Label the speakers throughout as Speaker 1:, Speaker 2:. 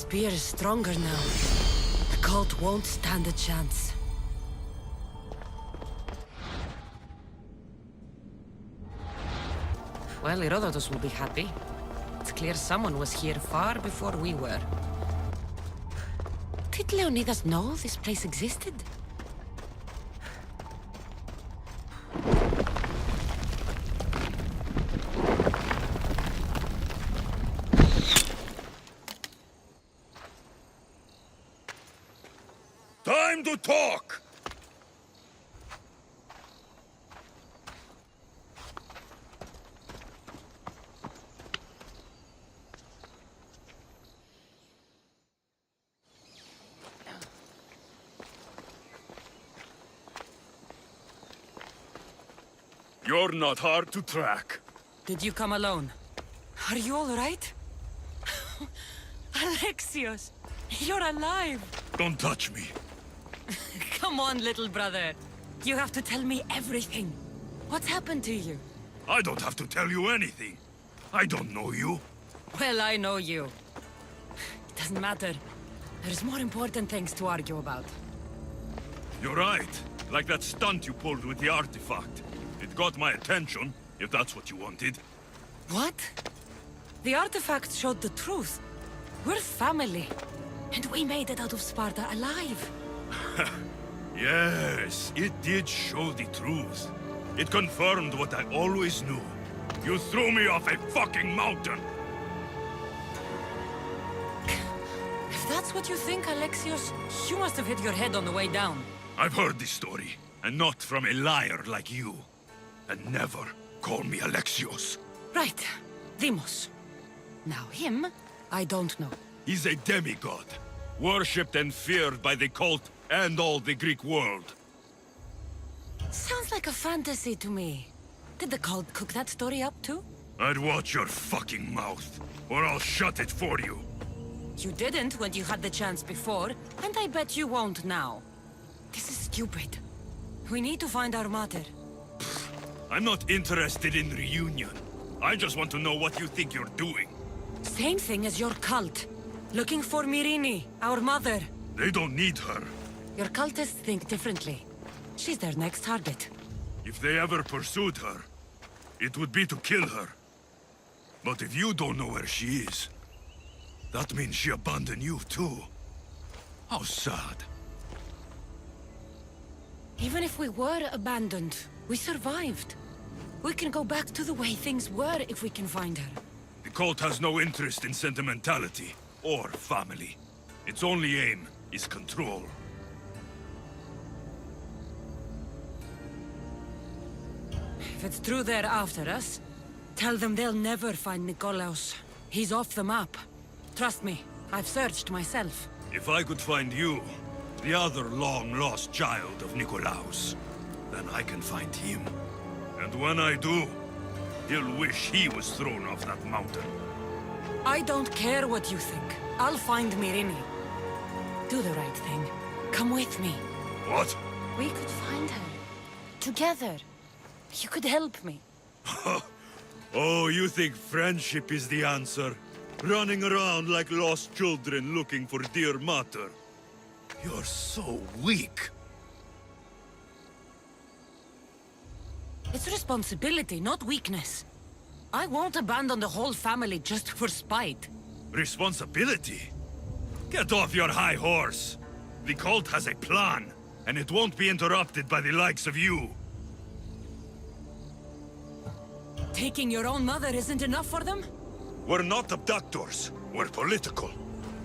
Speaker 1: spear is stronger now. The cult won't stand a chance. Well, Herodotus will be happy. It's clear someone was here far before we were. Did Leonidas know this place existed?
Speaker 2: Time to talk! You're not hard to track.
Speaker 1: Did you come alone? Are you all right? Alexios, you're alive!
Speaker 2: Don't touch me.
Speaker 1: Come on, little brother. You have to tell me everything. What's happened to you?
Speaker 2: I don't have to tell you anything. I don't know you.
Speaker 1: Well, I know you. It doesn't matter. There's more important things to argue about.
Speaker 2: You're right. Like that stunt you pulled with the artifact. It got my attention, if that's what you wanted.
Speaker 1: What? The artifact showed the truth. We're family. And we made it out of Sparta alive.
Speaker 2: Yes, it did show the truth. It confirmed what I always knew. You threw me off a fucking mountain!
Speaker 1: If that's what you think, Alexios, you must have hit your head on the way down.
Speaker 2: I've heard this story, and not from a liar like you. And never call me Alexios.
Speaker 1: Right. Demos. Now him, I don't know.
Speaker 2: He's a demigod, worshipped and feared by the cult and all the Greek world.
Speaker 1: Sounds like a fantasy to me. Did the cult cook that story up too?
Speaker 2: I'd watch your fucking mouth, or I'll shut it for you.
Speaker 1: You didn't when you had the chance before, and I bet you won't now. This is stupid. We need to find our mater.
Speaker 2: I'm not interested in reunion. I just want to know what you think you're doing.
Speaker 1: Same thing as your cult. Looking for Myrrine, our mother.
Speaker 2: They don't need her.
Speaker 1: Your cultists think differently. She's their next target.
Speaker 2: If they ever pursued her, it would be to kill her. But if you don't know where she is, that means she abandoned you too. How sad.
Speaker 1: Even if we were abandoned, we survived. We can go back to the way things were if we can find her.
Speaker 2: The cult has no interest in sentimentality or family. Its only aim is control.
Speaker 1: If it's true they're after us, tell them they'll never find Nikolaos. He's off the map. Trust me, I've searched myself.
Speaker 2: If I could find you, the other long-lost child of Nikolaos, then I can find him. And when I do, he'll wish he was thrown off that mountain.
Speaker 1: I don't care what you think. I'll find Myrrine. Do the right thing. Come with me.
Speaker 2: What?
Speaker 1: We could find her. Together. You could help me.
Speaker 2: Oh, you think friendship is the answer? Running around like lost children looking for dear mater. You're so weak.
Speaker 1: It's responsibility, not weakness. I won't abandon the whole family just for spite.
Speaker 2: Responsibility? Get off your high horse. The cult has a plan, and it won't be interrupted by the likes of you.
Speaker 1: Taking your own mother isn't enough for them?
Speaker 2: We're not abductors. We're political.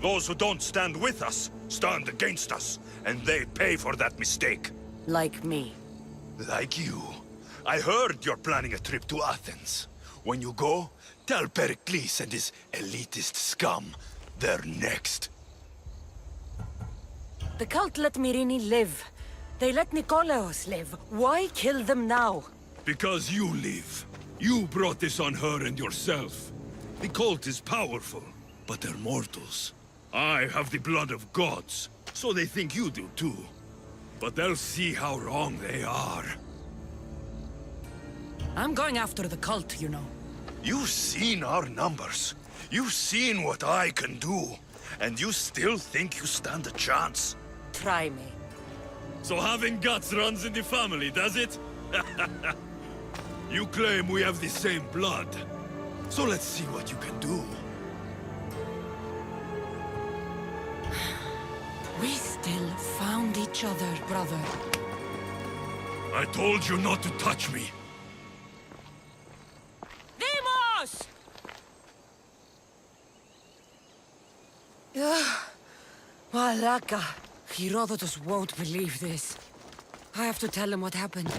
Speaker 2: Those who don't stand with us, stand against us, and they pay for that mistake.
Speaker 1: Like me.
Speaker 2: Like you. I heard you're planning a trip to Athens. When you go, tell Pericles and his elitist scum they're next.
Speaker 1: The cult let Myrrine live. They let Nikolaos live. Why kill them now?
Speaker 2: Because you live. You brought this on her and yourself. The cult is powerful, but they're mortals. I have the blood of gods, so they think you do too. But they'll see how wrong they are.
Speaker 1: I'm going after the cult, you know.
Speaker 2: You've seen our numbers. You've seen what I can do.
Speaker 3: and you still think you stand a chance?
Speaker 1: Try me.
Speaker 2: So having guts runs in the family, does it? You claim we have the same blood. So let's see what you can do.
Speaker 1: We still found each other, brother.
Speaker 2: I told you not to touch me.
Speaker 1: Demos! Malaka. Herodotus won't believe this. I have to tell him what happened.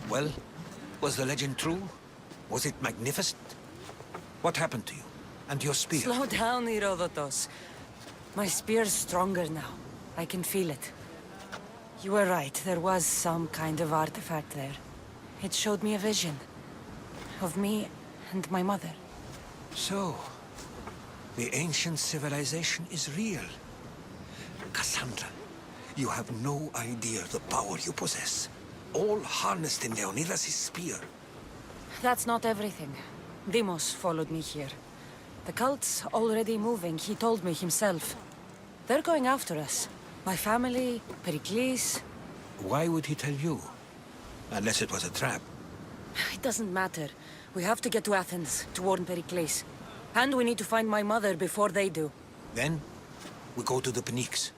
Speaker 4: Well, was the legend true? Was it magnificent? What happened to you? And your spear?
Speaker 1: Slow down, Herodotus. My spear's stronger now. I can feel it. You were right, there was some kind of artifact there. It showed me a vision. Of me and my mother.
Speaker 4: So, the ancient civilization is real. Kassandra, you have no idea the power you possess. All harnessed in Leonidas' spear.
Speaker 1: That's not everything. Demos followed me here. The cult's already moving, he told me himself. They're going after us. My family, Pericles.
Speaker 4: Why would he tell you? Unless it was a trap.
Speaker 1: It doesn't matter. We have to get to Athens, to warn Pericles. And we need to find my mother before they do.
Speaker 4: Then, we go to the Pnyx.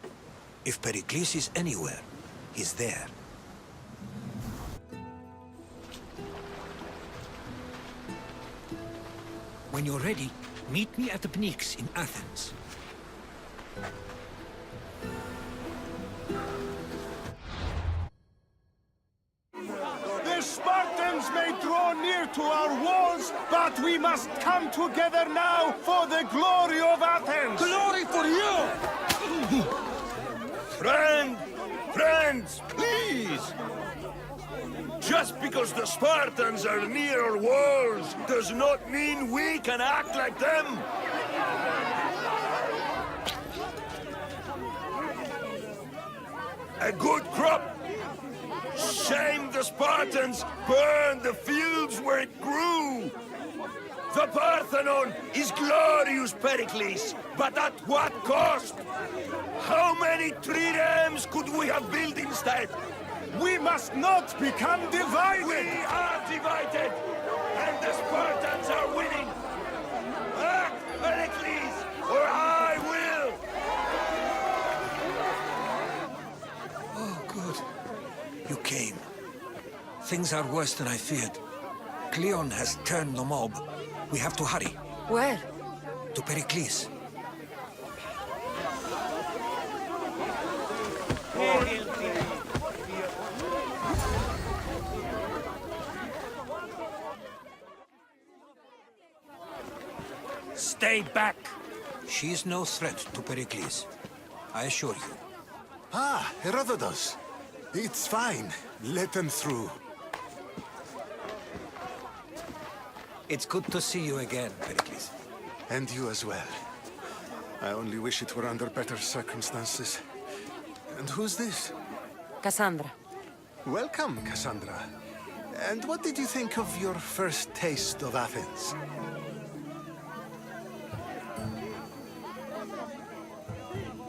Speaker 4: If Pericles is anywhere, he's there. When you're ready, meet me at the Pnyx in Athens.
Speaker 5: The Spartans may draw near to our walls, but we must come together now for the glory of Athens!
Speaker 3: Glory for you! Friends, please! Just because the Spartans are near our walls does not mean we can act like them! A good crop! Shame the Spartans burned the fields where it grew! The Parthenon is glorious, Pericles, but at what cost? How many triremes could we have built instead?
Speaker 5: We must not become divided!
Speaker 3: We are divided, and the Spartans are winning! Act, Pericles, or I will!
Speaker 4: Oh, good. You came. Things are worse than I feared. Cleon has turned the mob. We have to hurry.
Speaker 1: Where?
Speaker 4: To Pericles.
Speaker 3: Stay back!
Speaker 4: She's no threat to Pericles. I assure you.
Speaker 5: Ah, Herodotus. It's fine. Let them through.
Speaker 4: It's good to see you again, Pericles.
Speaker 5: And you as well. I only wish it were under better circumstances. And who's this?
Speaker 1: Kassandra.
Speaker 5: Welcome, Kassandra. And what did you think of your first taste of Athens?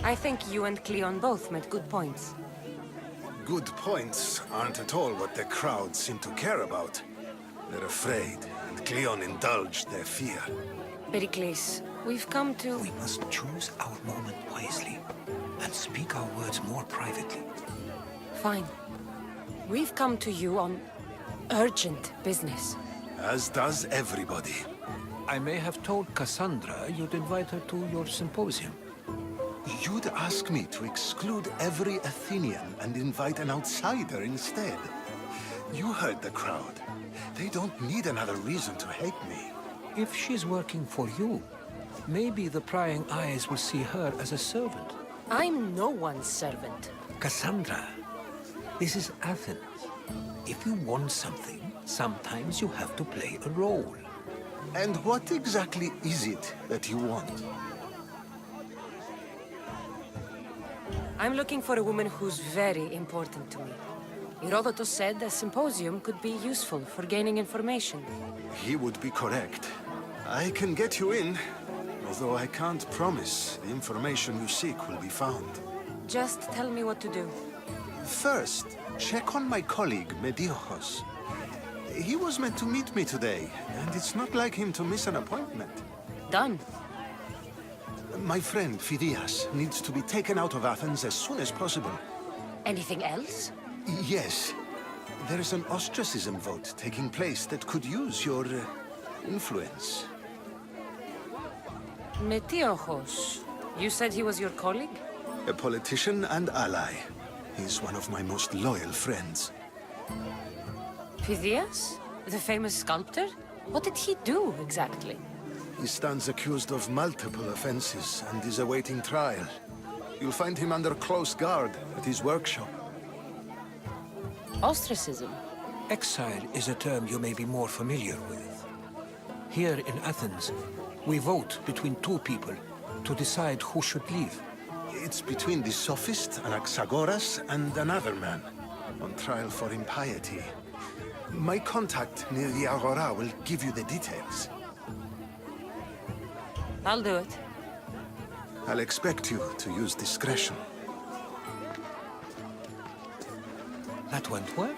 Speaker 1: I think you and Cleon both made good points.
Speaker 5: Good points aren't at all what the crowd seem to care about. They're afraid, and Cleon indulged their fear.
Speaker 1: Pericles, we've come to...
Speaker 4: We must choose our moment wisely and speak our words more privately.
Speaker 1: Fine. We've come to you on urgent business.
Speaker 5: As does everybody.
Speaker 4: I may have told Kassandra you'd invite her to your symposium.
Speaker 5: You'd ask me to exclude every Athenian and invite an outsider instead. You heard the crowd. They don't need another reason to hate me.
Speaker 4: If she's working for you, maybe the prying eyes will see her as a servant.
Speaker 1: I'm no one's servant.
Speaker 4: Kassandra, this is Athens. If you want something, sometimes you have to play a role.
Speaker 5: And what exactly is it that you want?
Speaker 1: I'm looking for a woman who's very important to me. Herodotus said a symposium could be useful for gaining information.
Speaker 5: He would be correct. I can get you in, although I can't promise the information you seek will be found.
Speaker 1: Just tell me what to do.
Speaker 5: First, check on my colleague, Mediojos. He was meant to meet me today, and it's not like him to miss an appointment.
Speaker 1: Done.
Speaker 5: My friend, Phidias, needs to be taken out of Athens as soon as possible.
Speaker 1: Anything else?
Speaker 5: Yes. There's an ostracism vote taking place that could use your influence.
Speaker 1: Metiochos. You said he was your colleague?
Speaker 5: A politician and ally. He's one of my most loyal friends.
Speaker 1: Phidias? The famous sculptor? What did he do, exactly?
Speaker 5: He stands accused of multiple offenses and is awaiting trial. You'll find him under close guard at his workshop.
Speaker 1: Ostracism?
Speaker 4: Exile is a term you may be more familiar with. Here in Athens, we vote between two people to decide who should leave.
Speaker 5: It's between the sophist, Anaxagoras, and another man, on trial for impiety. My contact near the Agora will give you the details.
Speaker 1: I'll do it.
Speaker 5: I'll expect you to use discretion.
Speaker 4: That went well.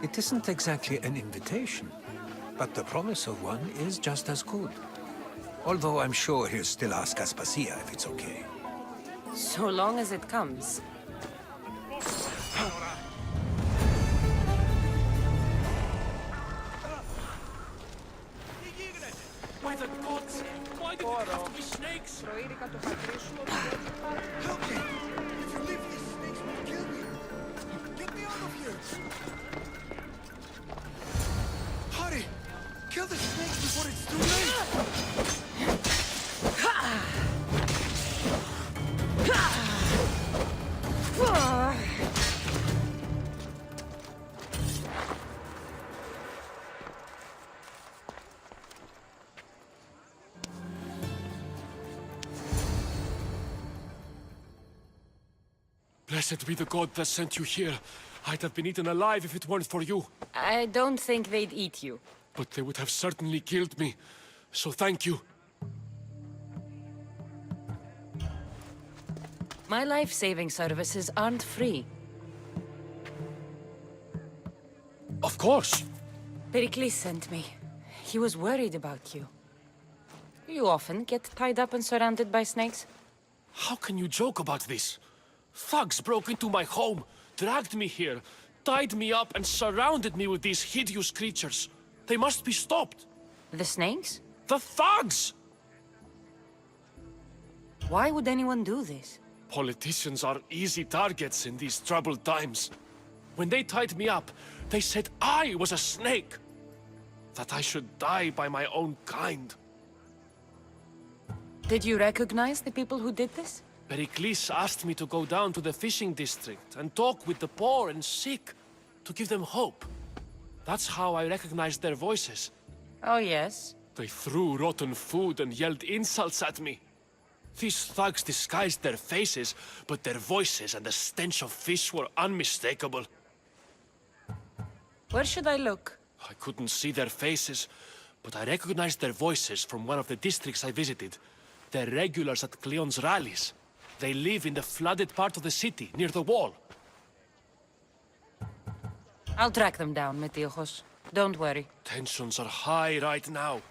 Speaker 4: It isn't exactly an invitation, but the promise of one is just as good. Although I'm sure he'll still ask Aspasia if it's okay.
Speaker 1: So long as it comes.
Speaker 6: By the gods! Why do there have to be snakes?
Speaker 3: Help me! If you leave these snakes will kill me! Get me out of here! Hurry! Kill the snakes before it's too late!
Speaker 6: Blessed be the god that sent you here. I'd have been eaten alive if it weren't for you.
Speaker 1: I don't think they'd eat you.
Speaker 6: But they would have certainly killed me. So thank you.
Speaker 1: My life-saving services aren't free.
Speaker 6: Of course.
Speaker 1: Pericles sent me. He was worried about you. You often get tied up and surrounded by snakes?
Speaker 6: How can you joke about this? Thugs broke into my home, dragged me here, tied me up and surrounded me with these hideous creatures. They must be stopped.
Speaker 1: The snakes?
Speaker 6: The thugs!
Speaker 1: Why would anyone do this?
Speaker 6: Politicians are easy targets in these troubled times. When they tied me up, they said I was a snake. That I should die by my own kind.
Speaker 1: Did you recognize the people who did this?
Speaker 6: Pericles asked me to go down to the fishing district and talk with the poor and sick, to give them hope. That's how I recognized their voices.
Speaker 1: Oh, yes.
Speaker 6: They threw rotten food and yelled insults at me. These thugs disguised their faces, but their voices and the stench of fish were unmistakable.
Speaker 1: Where should I look?
Speaker 6: I couldn't see their faces, but I recognized their voices from one of the districts I visited. They're regulars at Cleon's rallies. They live in the flooded part of the city, near the wall.
Speaker 1: I'll track them down, Metiochos. Don't worry.
Speaker 6: Tensions are high right now.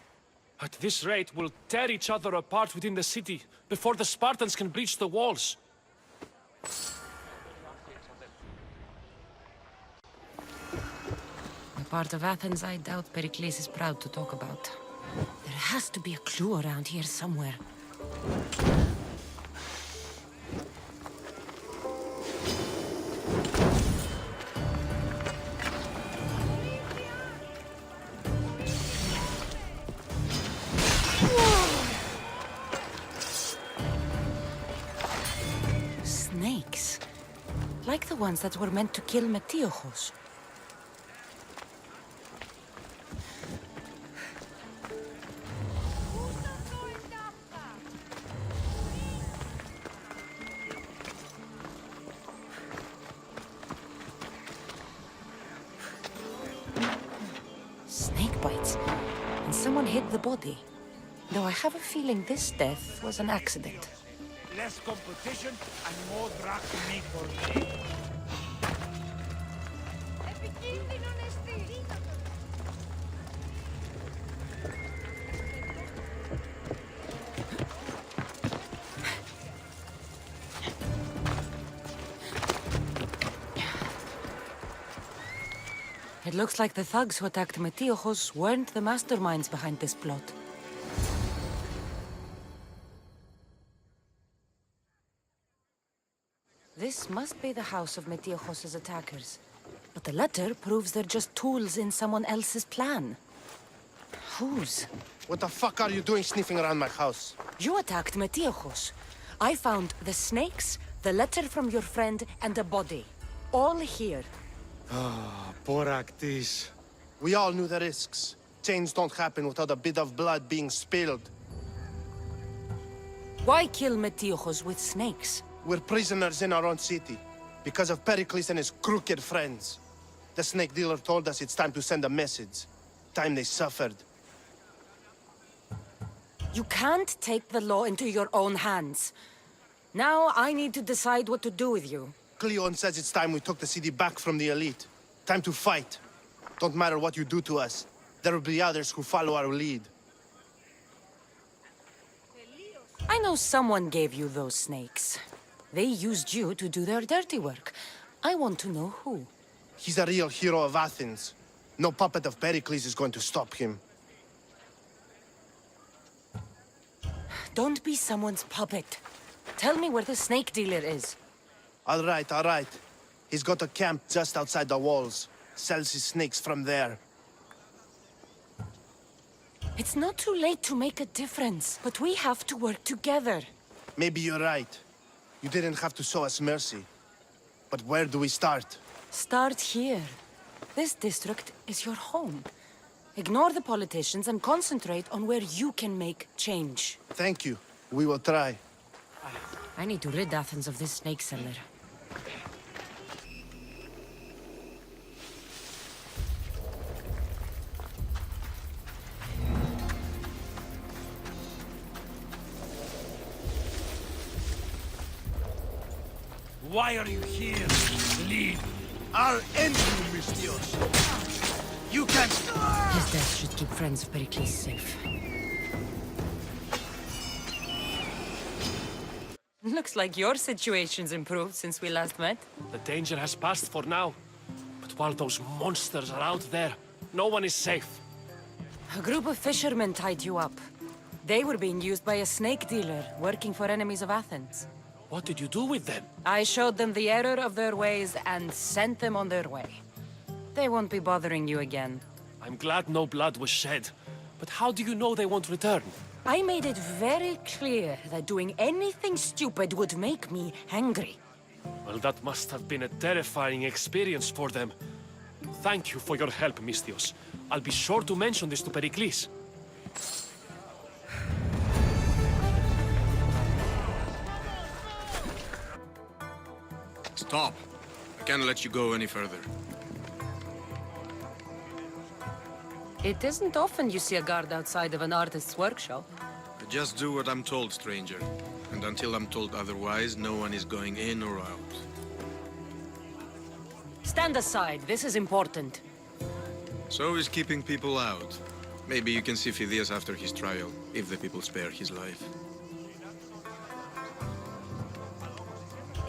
Speaker 6: At this rate, we'll tear each other apart within the city, before the Spartans can breach the walls.
Speaker 1: A part of Athens I doubt Pericles is proud to talk about. There has to be a clue around here somewhere. Snakes. Like the ones that were meant to kill Metiochos. Snake bites. And someone hid the body. Though I have a feeling this death was an accident.
Speaker 3: Less competition and more drag to make for me.
Speaker 1: It looks like the thugs who attacked Metiojos weren't the masterminds behind this plot. This must be the house of Metiojos' attackers. But the letter proves they're just tools in someone else's plan. Whose?
Speaker 7: What the fuck are you doing sniffing around my house?
Speaker 1: You attacked Metiojos. I found the snakes, the letter from your friend, and a body. All here.
Speaker 7: Boraktis. We all knew the risks. Change don't happen without a bit of blood being spilled.
Speaker 1: Why kill Metiojos with snakes?
Speaker 7: We're prisoners in our own city, because of Pericles and his crooked friends. The snake dealer told us it's time to send a message. Time they suffered.
Speaker 1: You can't take the law into your own hands. Now I need to decide what to do with you.
Speaker 7: Cleon says it's time we took the city back from the elite. Time to fight. Don't matter what you do to us. There will be others who follow our lead.
Speaker 1: I know someone gave you those snakes. They used you to do their dirty work. I want to know who.
Speaker 7: He's a real hero of Athens. No puppet of Pericles is going to stop him.
Speaker 1: Don't be someone's puppet. Tell me where the snake dealer is.
Speaker 7: All right, all right. He's got a camp just outside the walls. Sells his snakes from there.
Speaker 1: It's not too late to make a difference, but we have to work together.
Speaker 7: Maybe you're right. You didn't have to show us mercy. But where do we start?
Speaker 1: Start here. This district is your home. Ignore the politicians and concentrate on where you can make change.
Speaker 7: Thank you. We will try.
Speaker 1: I need to rid Athens of this snake seller.
Speaker 3: Why are you here? Leave. I'll end you, Mistios. You can't...
Speaker 1: His death should keep friends of Pericles safe. Looks like your situation's improved since we last met.
Speaker 6: The danger has passed for now. But while those monsters are out there, no one is safe.
Speaker 1: A group of fishermen tied you up. They were being used by a snake dealer, working for enemies of Athens.
Speaker 6: What did you do with them?
Speaker 1: I showed them the error of their ways and sent them on their way. They won't be bothering you again.
Speaker 6: I'm glad no blood was shed. But how do you know they won't return?
Speaker 1: I made it very clear that doing anything stupid would make me angry.
Speaker 6: Well, that must have been a terrifying experience for them. Thank you for your help, Mistios. I'll be sure to mention this to Pericles.
Speaker 8: Stop. I can't let you go any further.
Speaker 1: It isn't often you see a guard outside of an artist's workshop.
Speaker 8: I just do what I'm told, stranger. And until I'm told otherwise, no one is going in or out.
Speaker 1: Stand aside, this is important.
Speaker 8: So is keeping people out. Maybe you can see Phidias after his trial, if the people spare his life.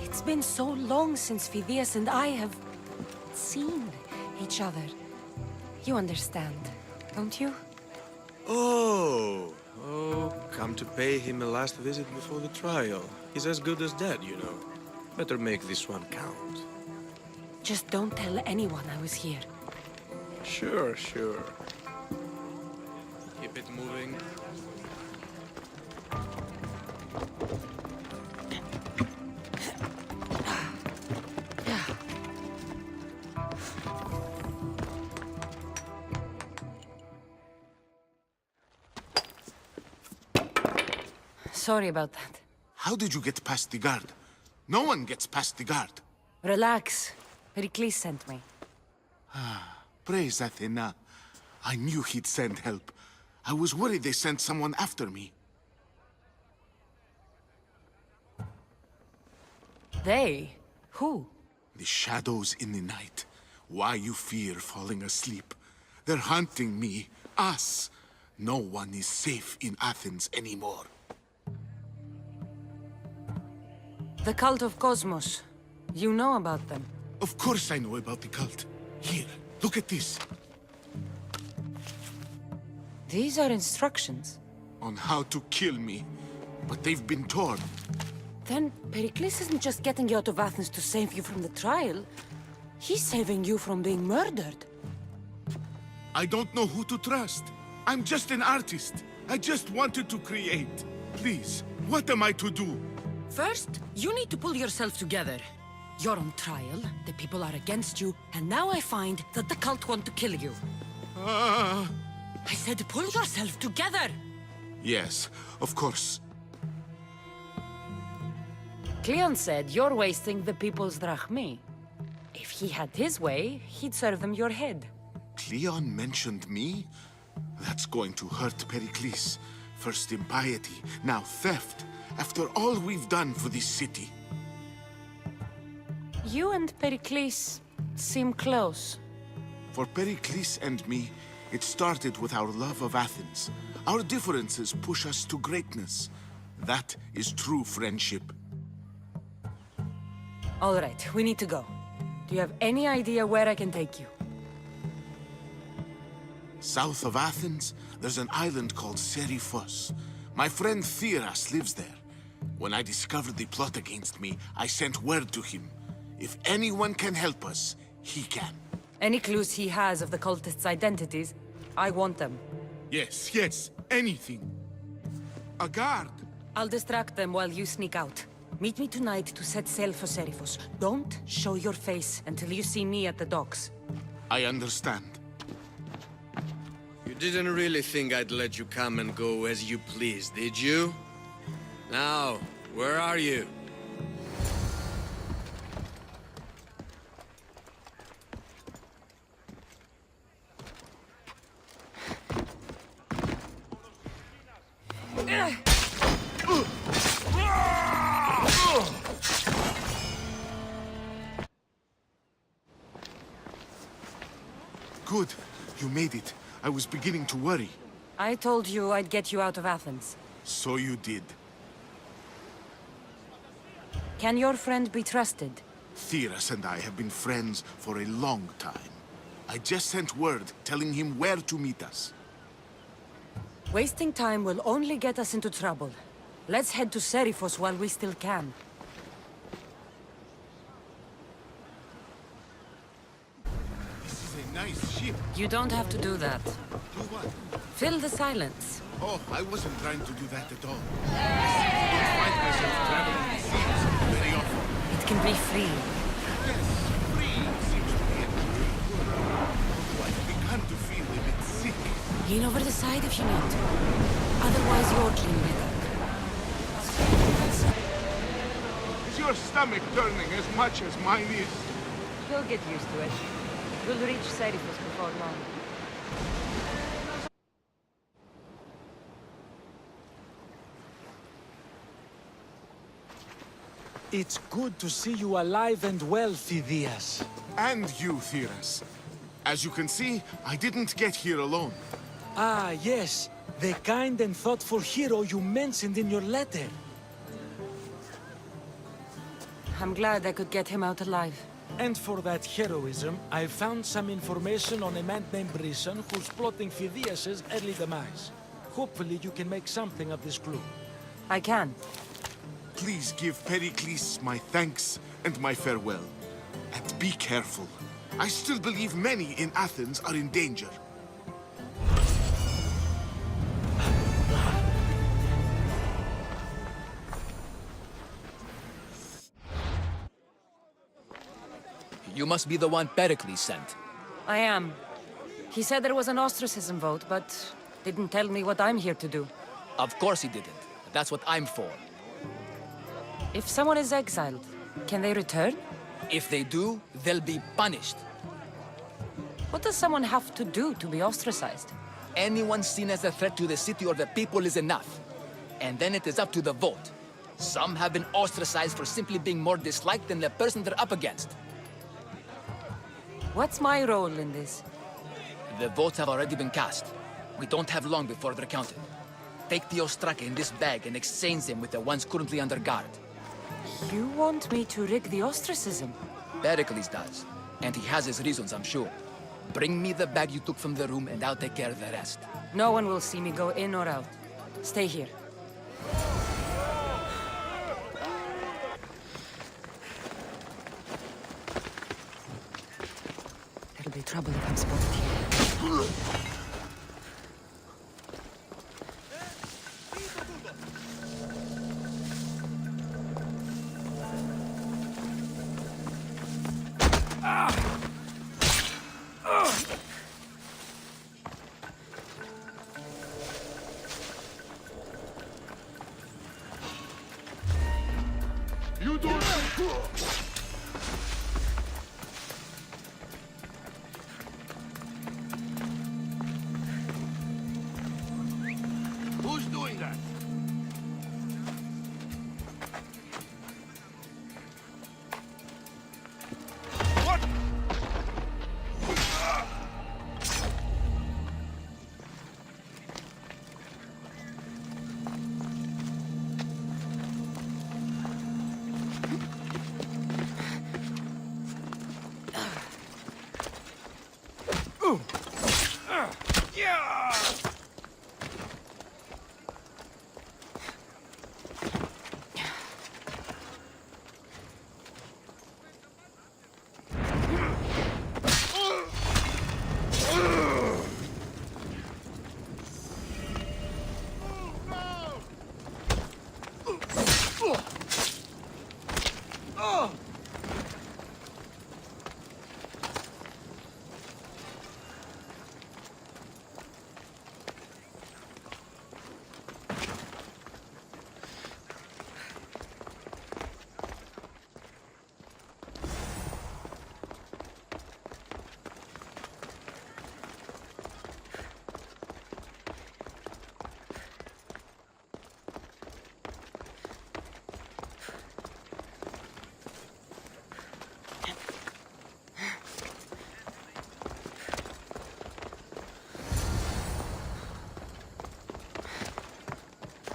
Speaker 1: It's been so long since Phidias and I have seen each other. You understand, don't you?
Speaker 8: Oh, come to pay him a last visit before the trial. He's as good as dead, you know. Better make this one count.
Speaker 1: Just don't tell anyone I was here.
Speaker 8: Sure. Keep it moving.
Speaker 1: Sorry about that.
Speaker 9: How did you get past the guard? No one gets past the guard.
Speaker 1: Relax. Pericles sent me.
Speaker 9: Praise Athena. I knew he'd send help. I was worried they sent someone after me.
Speaker 1: They? Who?
Speaker 9: The shadows in the night. Why you fear falling asleep? They're hunting me. Us. No one is safe in Athens anymore.
Speaker 1: The cult of Cosmos. You know about them.
Speaker 9: Of course I know about the cult. Here, look at this.
Speaker 1: These are instructions.
Speaker 9: On how to kill me. But they've been torn.
Speaker 1: Then Pericles isn't just getting you out of Athens to save you from the trial. He's saving you from being murdered.
Speaker 9: I don't know who to trust. I'm just an artist. I just wanted to create. Please, what am I to do?
Speaker 1: First, you need to pull yourself together. You're on trial, the people are against you, and now I find that the cult want to kill you. I said pull yourself together!
Speaker 9: Yes, of course.
Speaker 1: Cleon said you're wasting the people's drachmi. If he had his way, he'd serve them your head.
Speaker 9: Cleon mentioned me? That's going to hurt Pericles. First impiety, now theft. After all we've done for this city.
Speaker 1: You and Pericles seem close.
Speaker 9: For Pericles and me, it started with our love of Athens. Our differences push us to greatness. That is true friendship.
Speaker 1: All right, we need to go. Do you have any idea where I can take you?
Speaker 9: South of Athens, there's an island called Seriphos. My friend Theras lives there. When I discovered the plot against me, I sent word to him. If anyone can help us, he can.
Speaker 1: Any clues he has of the cultists' identities, I want them.
Speaker 9: Yes, yes, anything. A guard.
Speaker 1: I'll distract them while you sneak out. Meet me tonight to set sail for Seriphos. Don't show your face until you see me at the docks.
Speaker 9: I understand.
Speaker 8: You didn't really think I'd let you come and go as you please, did you? Now, where are you?
Speaker 9: Good. You made it. I was beginning to worry.
Speaker 1: I told you I'd get you out of Athens.
Speaker 9: So you did.
Speaker 1: Can your friend be trusted?
Speaker 9: Theras and I have been friends for a long time. I just sent word telling him where to meet us.
Speaker 1: Wasting time will only get us into trouble. Let's head to Seriphos while we still can.
Speaker 9: This is a nice ship.
Speaker 1: You don't have to do that.
Speaker 9: Do what?
Speaker 1: Fill the silence.
Speaker 9: Oh, I wasn't trying to do that at all. I don't find myself traveling the seas very often.
Speaker 1: It can be free.
Speaker 9: Yes, free seems to be a good word. Oh, I've begun to feel a bit sick.
Speaker 1: Lean over the side if you need to. Otherwise, you're cleaning it up.
Speaker 9: Is your stomach turning as much as mine is?
Speaker 1: You'll get used to it. We'll reach Seriphos before long.
Speaker 10: It's good to see you alive and well, Phidias.
Speaker 9: And you, Theras. As you can see, I didn't get here alone.
Speaker 10: Ah, yes. The kind and thoughtful hero you mentioned in your letter.
Speaker 1: I'm glad I could get him out alive.
Speaker 10: And for that heroism, I found some information on a man named Brisson who's plotting Phidias' early demise. Hopefully you can make something of this clue.
Speaker 1: I can.
Speaker 9: Please give Pericles my thanks and my farewell. And be careful. I still believe many in Athens are in danger.
Speaker 11: You must be the one Pericles sent.
Speaker 1: I am. He said there was an ostracism vote, but didn't tell me what I'm here to do.
Speaker 11: Of course he didn't. That's what I'm for.
Speaker 1: If someone is exiled, can they return?
Speaker 11: If they do, they'll be punished.
Speaker 1: What does someone have to do to be ostracized?
Speaker 11: Anyone seen as a threat to the city or the people is enough. And then it is up to the vote. Some have been ostracized for simply being more disliked than the person they're up against.
Speaker 1: What's my role in this?
Speaker 11: The votes have already been cast. We don't have long before they're counted. Take the Ostraka in this bag and exchange them with the ones currently under guard.
Speaker 1: You want me to rig the ostracism?
Speaker 11: Pericles does. And he has his reasons, I'm sure. Bring me the bag you took from the room and I'll take care of the rest.
Speaker 1: No one will see me go in or out. Stay here. There'll be trouble if I'm spotted here.
Speaker 3: Who's doing that? What? Yeah!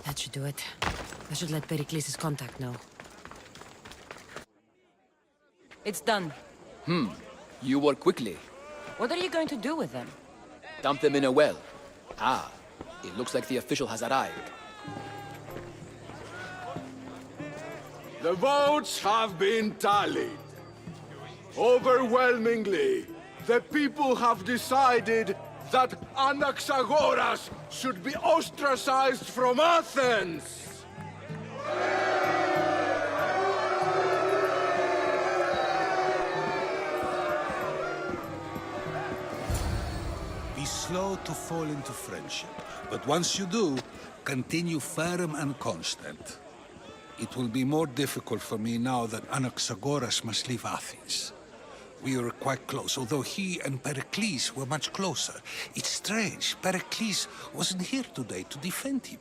Speaker 3: That should do it. I should let Pericles' contact know. It's done.
Speaker 11: You work quickly.
Speaker 1: What are you going to do with them?
Speaker 11: Dump them in a well. Ah, it looks like the official has arrived.
Speaker 12: The votes have been tallied. Overwhelmingly, the people have decided that Anaxagoras should be ostracized from Athens!
Speaker 4: Be slow to fall into friendship, but once you do, continue firm and constant. It will be more difficult for me now that Anaxagoras must leave Athens. We were quite close, although he and Pericles were much closer. It's strange, Pericles wasn't here today to defend him.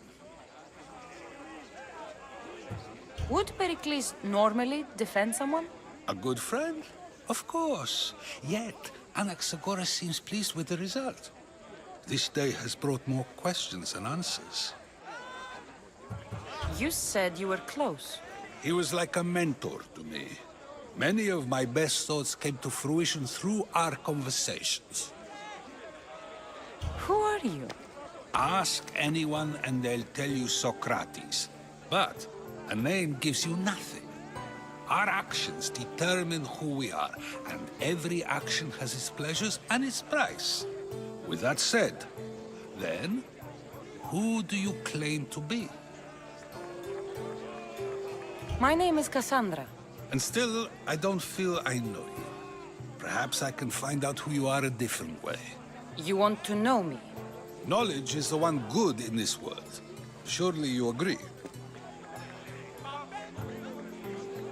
Speaker 1: Would Pericles normally defend someone?
Speaker 4: A good friend? Of course. Yet, Anaxagoras seems pleased with the result. This day has brought more questions than answers.
Speaker 1: You said you were close.
Speaker 4: He was like a mentor to me. Many of my best thoughts came to fruition through our conversations.
Speaker 1: Who are you?
Speaker 4: Ask anyone and they'll tell you Socrates. But a name gives you nothing. Our actions determine who we are, and every action has its pleasures and its price. With that said, then, who do you claim to be?
Speaker 1: My name is Kassandra.
Speaker 4: And still, I don't feel I know you. Perhaps I can find out who you are a different way.
Speaker 1: You want to know me?
Speaker 4: Knowledge is the one good in this world. Surely you agree?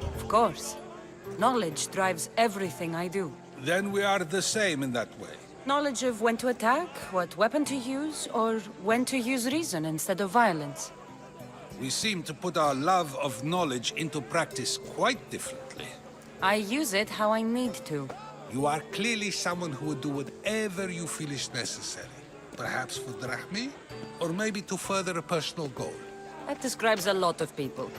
Speaker 1: Of course. Knowledge drives everything I do.
Speaker 4: Then we are the same in that way.
Speaker 1: Knowledge of when to attack, what weapon to use, or when to use reason instead of violence.
Speaker 4: We seem to put our love of knowledge into practice quite differently.
Speaker 1: I use it how I need to.
Speaker 4: You are clearly someone who would do whatever you feel is necessary. Perhaps for drachmi, or maybe to further a personal goal.
Speaker 1: That describes a lot of people.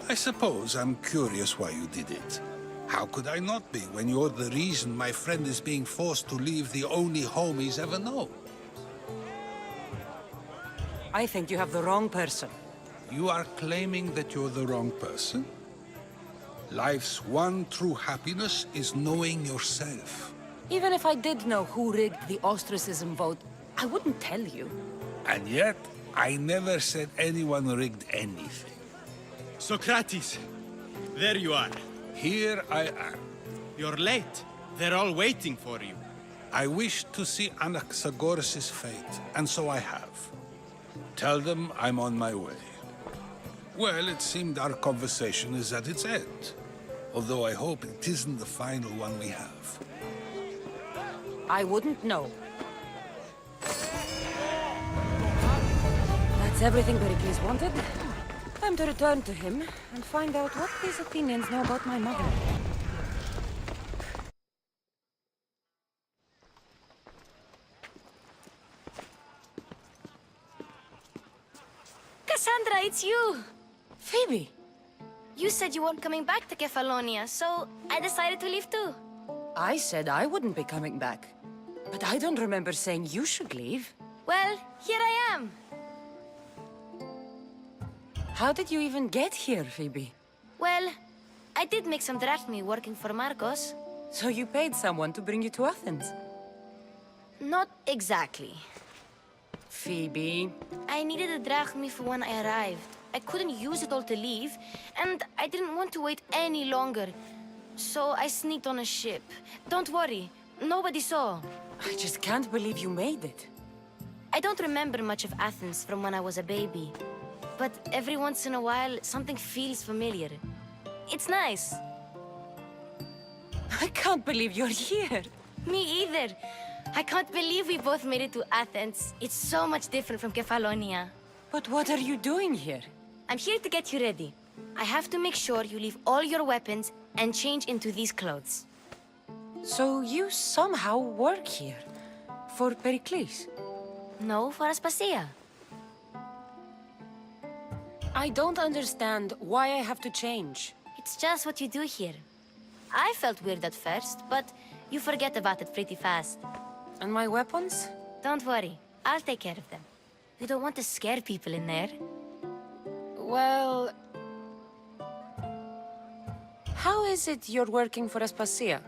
Speaker 4: I suppose I'm curious why you did it. How could I not be when you're the reason my friend is being forced to leave the only home he's ever known?
Speaker 1: I think you have the wrong person.
Speaker 4: You are claiming that you're the wrong person? Life's one true happiness is knowing yourself.
Speaker 1: Even if I did know who rigged the ostracism vote, I wouldn't tell you.
Speaker 4: And yet, I never said anyone rigged anything.
Speaker 13: Socrates, there you are.
Speaker 4: Here I am.
Speaker 13: You're late. They're all waiting for you.
Speaker 4: I wish to see Anaxagoras' fate, and so I have. Tell them I'm on my way. Well, it seemed our conversation is at its end. Although I hope it isn't the final one we have.
Speaker 1: I wouldn't know. That's everything Pericles wanted. Time to return to him and find out what these Athenians know about my mother.
Speaker 14: Kassandra, it's you!
Speaker 1: Phoebe!
Speaker 14: You said you weren't coming back to Kefalonia, so I decided to leave too.
Speaker 1: I said I wouldn't be coming back. But I don't remember saying you should leave.
Speaker 14: Well, here I am.
Speaker 1: How did you even get here, Phoebe?
Speaker 14: Well, I did make some drachmi working for Marcos.
Speaker 1: So you paid someone to bring you to Athens?
Speaker 14: Not exactly.
Speaker 1: Phoebe...
Speaker 14: I needed a drachmi for when I arrived. I couldn't use it all to leave, and I didn't want to wait any longer. So I sneaked on a ship. Don't worry, nobody saw.
Speaker 1: I just can't believe you made it.
Speaker 14: I don't remember much of Athens from when I was a baby. But every once in a while, something feels familiar. It's nice.
Speaker 1: I can't believe you're here.
Speaker 14: Me either. I can't believe we both made it to Athens. It's so much different from Kefalonia.
Speaker 1: But what are you doing here?
Speaker 14: I'm here to get you ready. I have to make sure you leave all your weapons and change into these clothes.
Speaker 1: So you somehow work here? For Pericles?
Speaker 14: No, for Aspasia.
Speaker 1: I don't understand why I have to change.
Speaker 14: It's just what you do here. I felt weird at first, but you forget about it pretty fast.
Speaker 1: And my weapons?
Speaker 14: Don't worry, I'll take care of them. You don't want to scare people in there.
Speaker 1: Well... How is it you're working for Aspasia?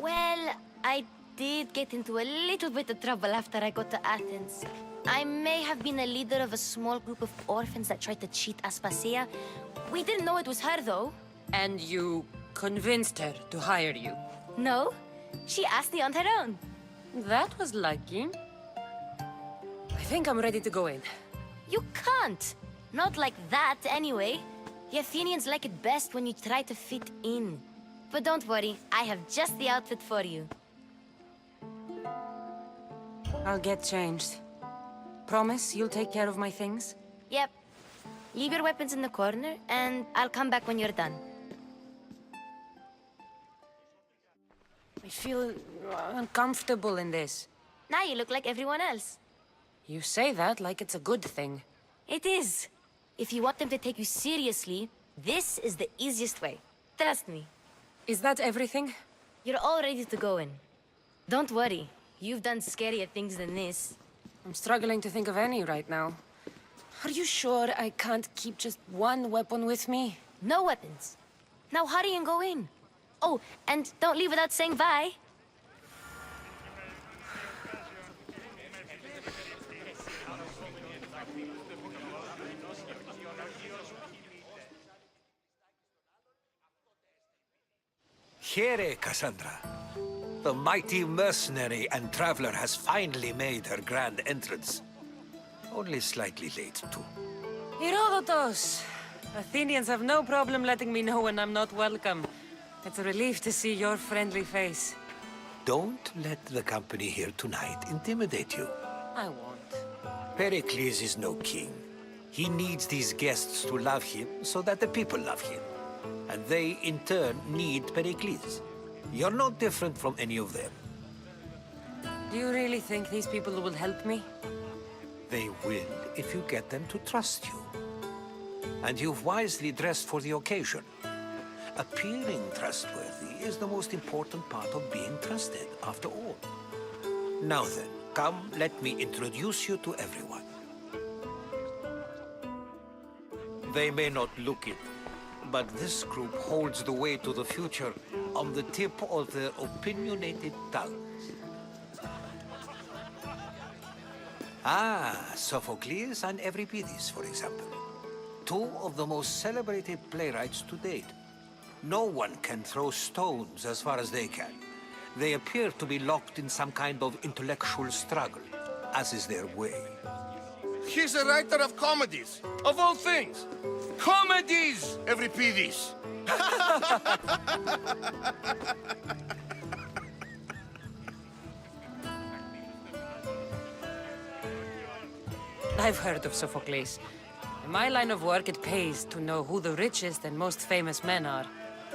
Speaker 14: Well, I did get into a little bit of trouble after I got to Athens. I may have been a leader of a small group of orphans that tried to cheat Aspasia. We didn't know it was her, though.
Speaker 1: And you convinced her to hire you?
Speaker 14: No, she asked me on her own.
Speaker 1: That was lucky. I think I'm ready to go in.
Speaker 14: You can't. Not like that, anyway. The Athenians like it best when you try to fit in. But don't worry, I have just the outfit for you.
Speaker 1: I'll get changed. Promise you'll take care of my things?
Speaker 14: Yep. Leave your weapons in the corner, and I'll come back when you're done.
Speaker 1: I feel uncomfortable in this.
Speaker 14: Now you look like everyone else.
Speaker 1: You say that like it's a good thing.
Speaker 14: It is. If you want them to take you seriously, this is the easiest way. Trust me.
Speaker 1: Is that everything?
Speaker 14: You're all ready to go in. Don't worry. You've done scarier things than this.
Speaker 1: I'm struggling to think of any right now. Are you sure I can't keep just one weapon with me?
Speaker 14: No weapons. Now hurry and go in. Oh, and don't leave without saying bye.
Speaker 4: Here, Kassandra. The mighty mercenary and traveler has finally made her grand entrance. Only slightly late, too.
Speaker 1: Herodotus! Athenians have no problem letting me know when I'm not welcome. It's a relief to see your friendly face.
Speaker 4: Don't let the company here tonight intimidate you.
Speaker 1: I won't.
Speaker 4: Pericles is no king. He needs these guests to love him so that the people love him. And they, in turn, need Pericles. You're no different from any of them.
Speaker 1: Do you really think these people will help me?
Speaker 4: They will if you get them to trust you. And you've wisely dressed for the occasion. Appearing trustworthy is the most important part of being trusted, after all. Now then, come, let me introduce you to everyone. They may not look it, but this group holds the way to the future on the tip of their opinionated tongues. Ah, Sophocles and Euripides, for example. Two of the most celebrated playwrights to date. No one can throw stones as far as they can. They appear to be locked in some kind of intellectual struggle, as is their way.
Speaker 3: He's a writer of comedies, of all things. Comedies, Euripides!
Speaker 1: I've heard of Sophocles. In my line of work, it pays to know who the richest and most famous men are.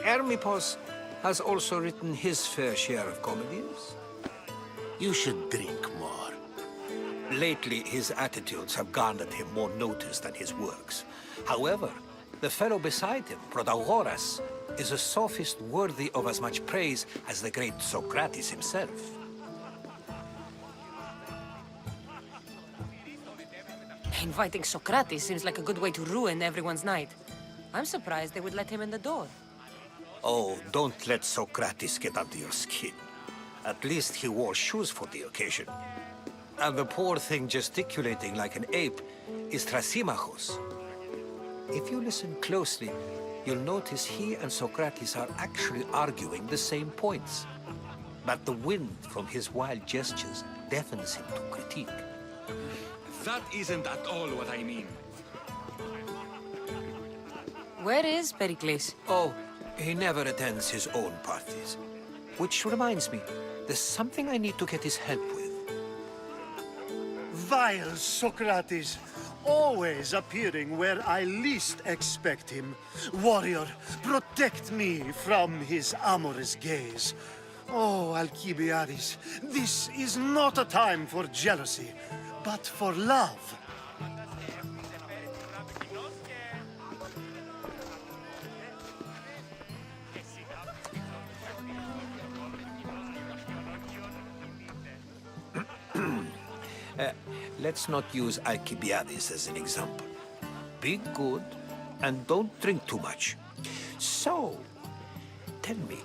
Speaker 4: Hermippos has also written his fair share of comedies.
Speaker 9: You should drink more.
Speaker 4: Lately, his attitudes have garnered him more notice than his works. However, the fellow beside him, Protagoras, is a sophist worthy of as much praise as the great Socrates himself.
Speaker 1: Inviting Socrates seems like a good way to ruin everyone's night. I'm surprised they would let him in the door.
Speaker 4: Oh, don't let Socrates get under your skin. At least he wore shoes for the occasion. And the poor thing gesticulating like an ape is Thrasymachos. If you listen closely, you'll notice he and Socrates are actually arguing the same points. But the wind from his wild gestures deafens him to critique.
Speaker 2: That isn't at all what I mean.
Speaker 1: Where is Pericles?
Speaker 4: Oh, he never attends his own parties. Which reminds me, there's something I need to get his help with.
Speaker 15: Vile Socrates, always appearing where I least expect him. Warrior, protect me from his amorous gaze. Oh, Alcibiades, this is not a time for jealousy, but for love.
Speaker 4: Let's not use Alcibiades as an example. Be good and don't drink too much. So, tell me,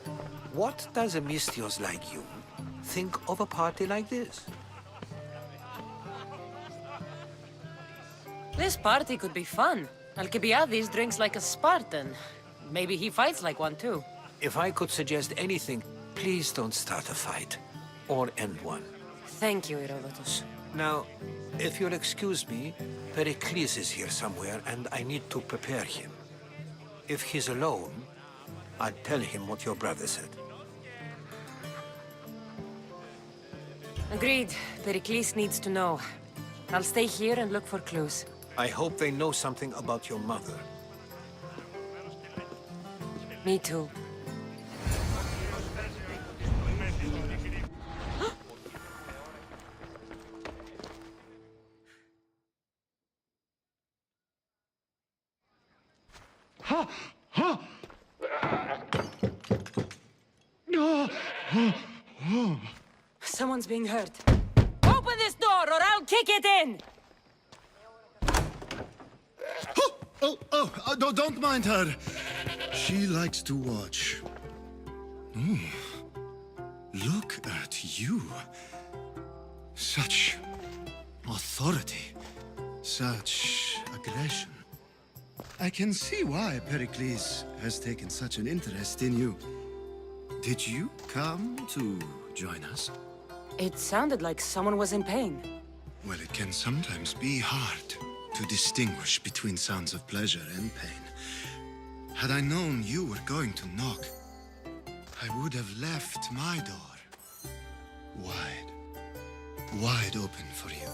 Speaker 4: what does a Mystios like you think of a party like this?
Speaker 1: This party could be fun. Alcibiades drinks like a Spartan. Maybe he fights like one too.
Speaker 4: If I could suggest anything, please don't start a fight. Or end one.
Speaker 1: Thank you, Herodotus.
Speaker 4: Now, if you'll excuse me, Pericles is here somewhere and I need to prepare him. If he's alone, I'll tell him what your brother said.
Speaker 1: Agreed. Pericles needs to know. I'll stay here and look for clues.
Speaker 4: I hope they know something about your mother.
Speaker 1: Me too. Someone's being hurt. Open this door or I'll kick it in!
Speaker 15: Don't mind her. She likes to watch. Look at you. Such authority. Such aggression. I can see why Pericles has taken such an interest in you. Did you come to join us?
Speaker 1: It sounded like someone was in pain.
Speaker 15: Well, it can sometimes be hard to distinguish between sounds of pleasure and pain. Had I known you were going to knock, I would have left my door Wide. Wide open for you.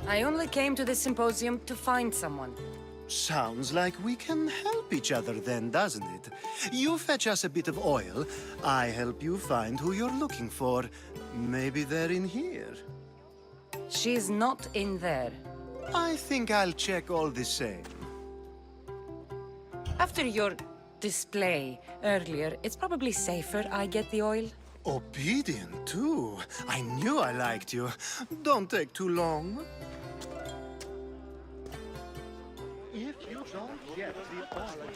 Speaker 1: I only came to the symposium to find someone.
Speaker 15: Sounds like we can help each other then, doesn't it? You fetch us a bit of oil, I help you find who you're looking for. Maybe they're in here.
Speaker 1: She's not in there.
Speaker 15: I think I'll check all the same.
Speaker 1: After your display earlier, it's probably safer I get the oil.
Speaker 15: Obedient, too. I knew I liked you. Don't take too long. If you don't get the oil...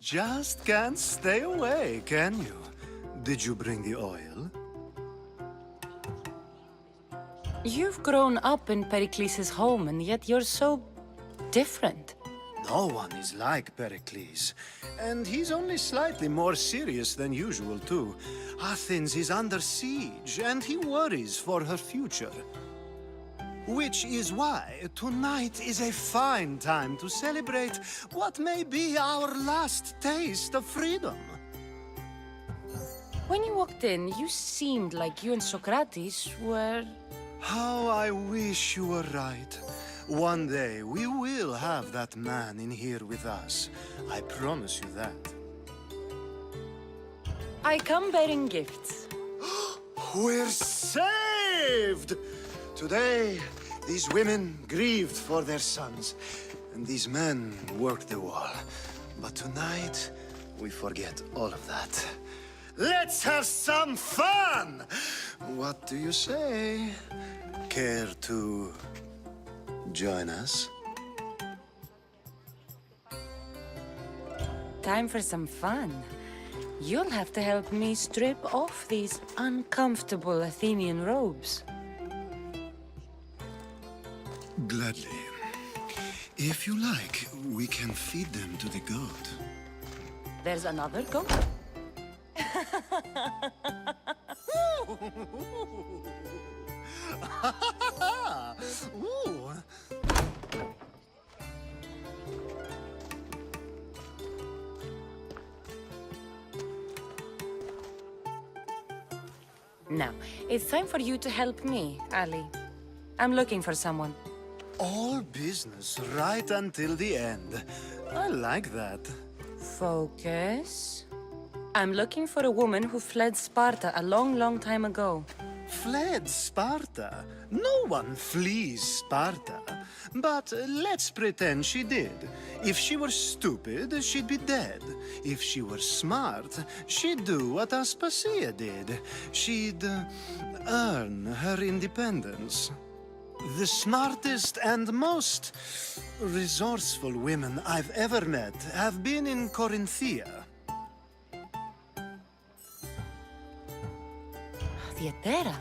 Speaker 15: Just can't stay away, can you? Did you bring the oil?
Speaker 1: You've grown up in Pericles' home, and yet you're so different.
Speaker 15: No one is like Pericles. And he's only slightly more serious than usual, too. Athens is under siege, and he worries for her future. Which is why tonight is a fine time to celebrate what may be our last taste of freedom.
Speaker 1: When you walked in, you seemed like you and Socrates were...
Speaker 15: How I wish you were right. One day we will have that man in here with us. I promise you that.
Speaker 1: I come bearing gifts.
Speaker 15: We're saved! Today, these women grieved for their sons, and these men worked the wall. But tonight, we forget all of that. Let's have some fun! What do you say? Care to join us?
Speaker 1: Time for some fun. You'll have to help me strip off these uncomfortable Athenian robes.
Speaker 15: Gladly. If you like, we can feed them to the goat.
Speaker 1: There's another goat?
Speaker 15: Ooh.
Speaker 1: Now, it's time for you to help me, Ali. I'm looking for someone.
Speaker 15: All business right until the end. I like that.
Speaker 1: Focus. I'm looking for a woman who fled Sparta a long time ago.
Speaker 15: Fled Sparta? No one flees Sparta. But let's pretend she did. If she were stupid, she'd be dead. If she were smart, she'd do what Aspasia did. She'd earn her independence. The smartest and most resourceful women I've ever met have been in Corinthia.
Speaker 1: Theatera?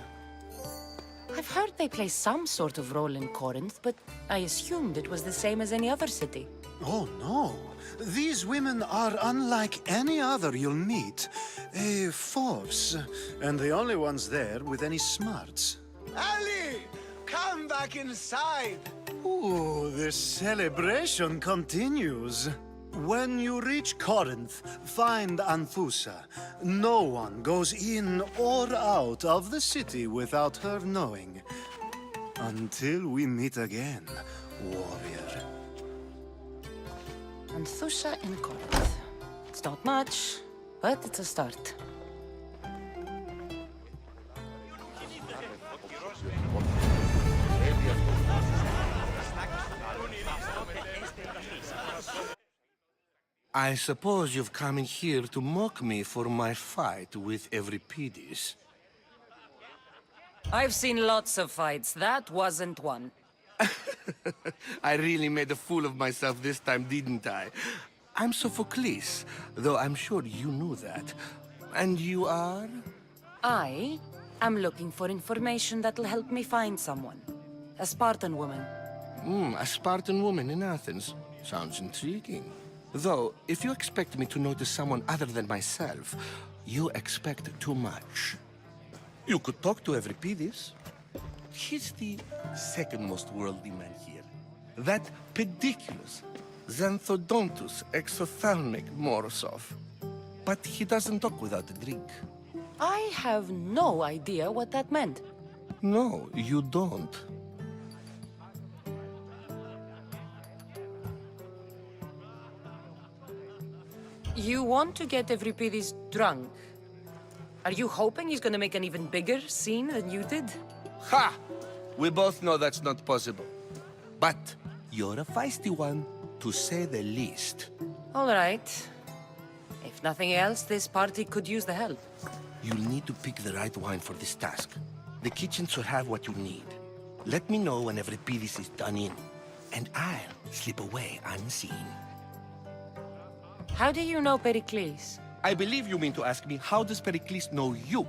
Speaker 1: I've heard they play some sort of role in Corinth, but I assumed it was the same as any other city.
Speaker 15: Oh, no. These women are unlike any other you'll meet. A force, and the only ones there with any smarts.
Speaker 3: Ali! Come back inside!
Speaker 15: Ooh, the celebration continues. When you reach Corinth, find Anthusa. No one goes in or out of the city without her knowing. Until we meet again, warrior.
Speaker 1: Anthusa in Corinth. It's not much, but it's a start.
Speaker 4: I suppose you've come in here to mock me for my fight with Euripides.
Speaker 1: I've seen lots of fights. That wasn't one.
Speaker 4: I really made a fool of myself this time, didn't I? I'm Sophocles, though I'm sure you knew that. And you are?
Speaker 1: I am looking for information that'll help me find someone. A Spartan woman.
Speaker 4: A Spartan woman in Athens. Sounds intriguing. Though, if you expect me to notice someone other than myself, you expect too much. You could talk to Euripides. He's the second most worldly man here. That pediculous, xanthodontus exophthalmic Morosov. But he doesn't talk without a drink.
Speaker 1: I have no idea what that meant.
Speaker 4: No, you don't.
Speaker 1: You want to get Euripides drunk? Are you hoping he's gonna make an even bigger scene than you did?
Speaker 4: Ha! We both know that's not possible. But you're a feisty one, to say the least.
Speaker 1: All right. If nothing else, this party could use the help.
Speaker 4: You'll need to pick the right wine for this task. The kitchen should have what you need. Let me know when Euripides is done in, and I'll slip away unseen.
Speaker 1: How do you know Pericles?
Speaker 4: I believe you mean to ask me, how does Pericles know you?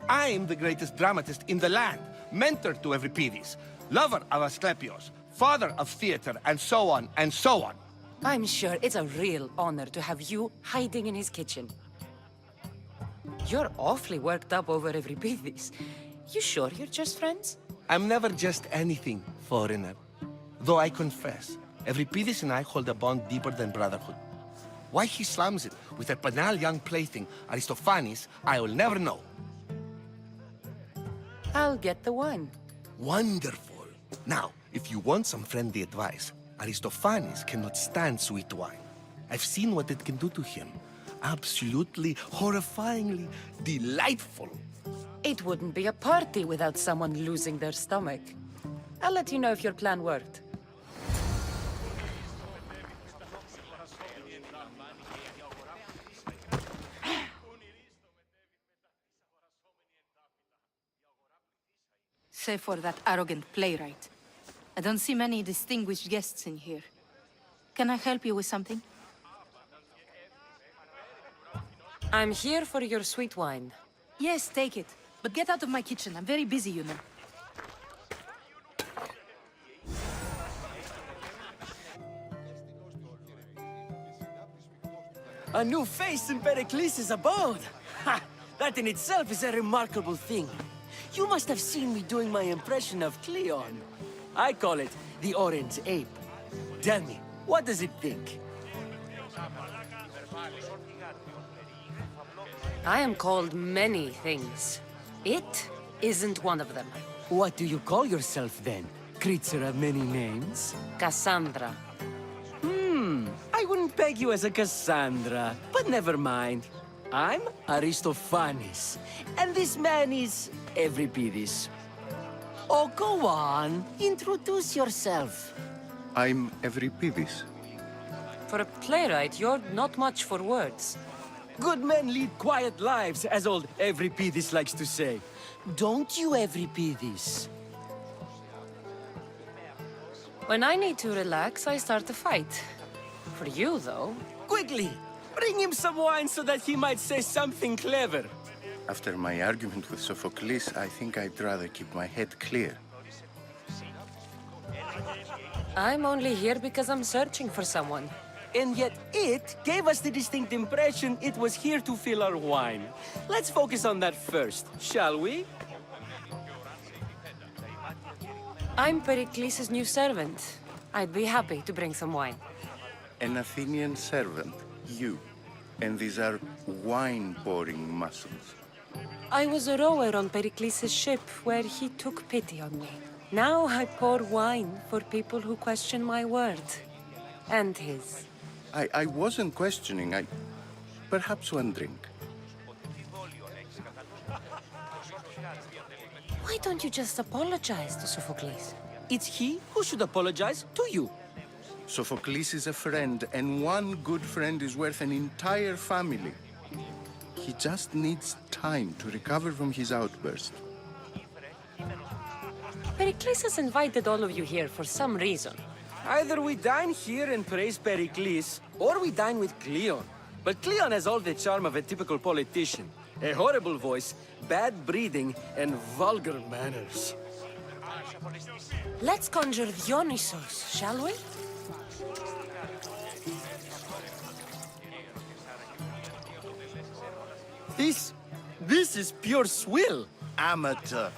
Speaker 4: I'm the greatest dramatist in the land, mentor to Euripides, lover of Asclepios, father of theater, and so on, and so on.
Speaker 1: I'm sure it's a real honor to have you hiding in his kitchen. You're awfully worked up over Euripides. You sure you're just friends?
Speaker 4: I'm never just anything, foreigner. Though I confess, Euripides and I hold a bond deeper than brotherhood. Why he slams it with a banal young plaything, Aristophanes, I will never know.
Speaker 1: I'll get the wine.
Speaker 4: Wonderful. Now, if you want some friendly advice, Aristophanes cannot stand sweet wine. I've seen what it can do to him. Absolutely, horrifyingly delightful.
Speaker 1: It wouldn't be a party without someone losing their stomach. I'll let you know if your plan worked.
Speaker 16: Save for that arrogant playwright. I don't see many distinguished guests in here. Can I help you with something?
Speaker 1: I'm here for your sweet wine.
Speaker 16: Yes, take it. But get out of my kitchen. I'm very busy, you know.
Speaker 17: A new face in Pericles' abode! Ha! That in itself is a remarkable thing. You must have seen me doing my impression of Cleon. I call it the Orange Ape. Tell me, what does it think?
Speaker 1: I am called many things. It isn't one of them.
Speaker 17: What do you call yourself then? Creature of many names?
Speaker 1: Kassandra.
Speaker 17: I wouldn't peg you as a Kassandra, but never mind. I'm Aristophanes, and this man is Euripides. Oh, go on. Introduce yourself.
Speaker 5: I'm Euripides.
Speaker 1: For a playwright, you're not much for words.
Speaker 17: Good men lead quiet lives, as old Euripides likes to say. Don't you, Euripides?
Speaker 1: When I need to relax, I start a fight. For you, though...
Speaker 17: Quickly! Bring him some wine so that he might say something clever.
Speaker 5: After my argument with Sophocles, I think I'd rather keep my head clear.
Speaker 1: I'm only here because I'm searching for someone.
Speaker 17: And yet it gave us the distinct impression it was here to fill our wine. Let's focus on that first, shall we?
Speaker 1: I'm Pericles' new servant. I'd be happy to bring some wine.
Speaker 5: An Athenian servant, you. And these are wine-pouring muscles.
Speaker 1: I was a rower on Pericles' ship where he took pity on me. Now I pour wine for people who question my word. And his.
Speaker 5: I wasn't questioning. Perhaps one drink.
Speaker 1: Why don't you just apologize to Sophocles?
Speaker 17: It's he who should apologize to you.
Speaker 5: Sophocles is a friend, and one good friend is worth an entire family. He just needs time to recover from his outburst.
Speaker 1: Pericles has invited all of you here for some reason.
Speaker 17: Either we dine here and praise Pericles, or we dine with Cleon. But Cleon has all the charm of a typical politician. A horrible voice, bad breeding, and vulgar manners.
Speaker 1: Let's conjure Dionysos, shall we?
Speaker 17: This is pure swill.
Speaker 5: Amateur.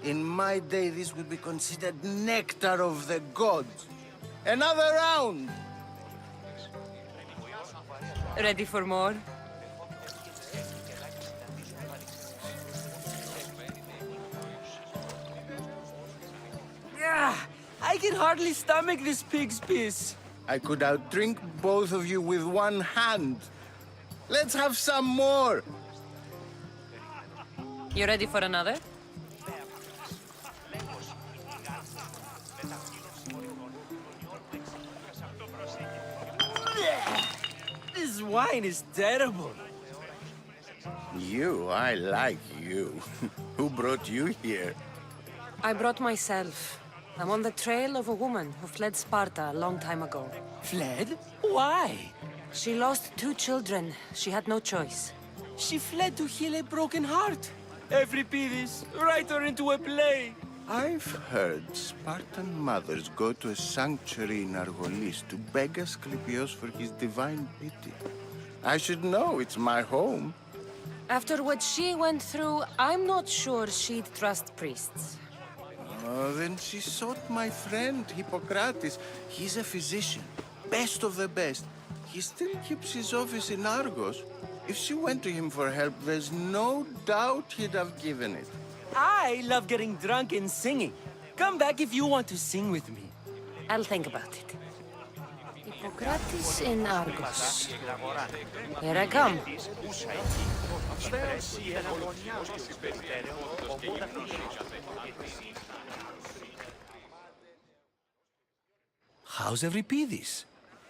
Speaker 5: In my day, this would be considered nectar of the gods. Another round!
Speaker 1: Ready for more?
Speaker 17: I can hardly stomach this pig's piss.
Speaker 5: I could outdrink both of you with one hand. Let's have some more!
Speaker 1: You ready for another?
Speaker 17: This wine is terrible.
Speaker 5: I like you. Who brought you here?
Speaker 1: I brought myself. I'm on the trail of a woman who fled Sparta a long time ago.
Speaker 17: Fled? Why?
Speaker 1: She lost 2 children. She had no choice.
Speaker 17: She fled to heal a broken heart. Euripides, write her into a play.
Speaker 5: I've heard Spartan mothers go to a sanctuary in Argolis to beg Asclepios for his divine pity. I should know, it's my home.
Speaker 1: After what she went through, I'm not sure she'd trust priests.
Speaker 5: Oh, then she sought my friend, Hippocrates. He's a physician, best of the best. He still keeps his office in Argos. If she went to him for help, there's no doubt he'd have given it.
Speaker 17: I love getting drunk and singing. Come back if you want to sing with me.
Speaker 1: I'll think about it. Hippocrates in Argos. Here I come.
Speaker 4: How's Euripides?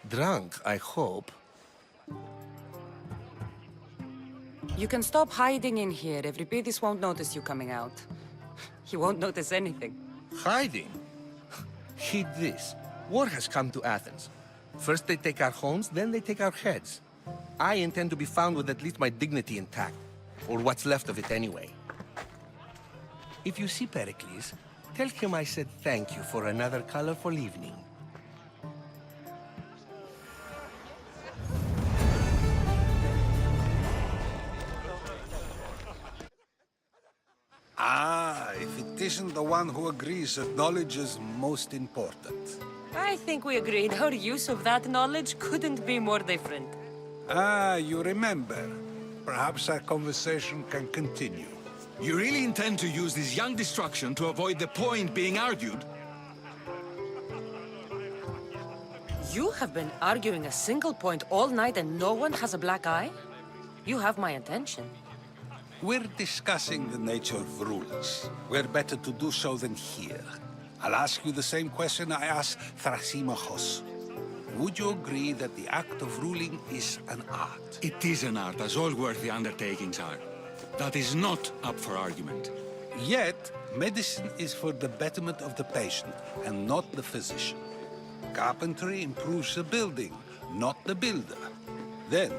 Speaker 4: Drunk, I hope.
Speaker 1: You can stop hiding in here. Euripides won't notice you coming out. He won't notice anything.
Speaker 4: Hiding? Heed this. War has come to Athens. First they take our homes, then they take our heads. I intend to be found with at least my dignity intact. Or what's left of it anyway. If you see Pericles, tell him I said thank you for another colorful evening.
Speaker 18: If it isn't the one who agrees that knowledge is most important.
Speaker 1: I think we agreed our use of that knowledge couldn't be more different.
Speaker 18: You remember. Perhaps our conversation can continue.
Speaker 2: You really intend to use this young destruction to avoid the point being argued?
Speaker 1: You have been arguing a single point all night and no one has a black eye? You have my attention.
Speaker 18: We're discussing the nature of rules. Where better to do so than here? I'll ask you the same question I asked Thrasymachos. Would you agree that the act of ruling is an art?
Speaker 2: It is an art, as all worthy undertakings are. That is not up for argument.
Speaker 18: Yet, medicine is for the betterment of the patient, and not the physician. Carpentry improves the building, not the builder. Then,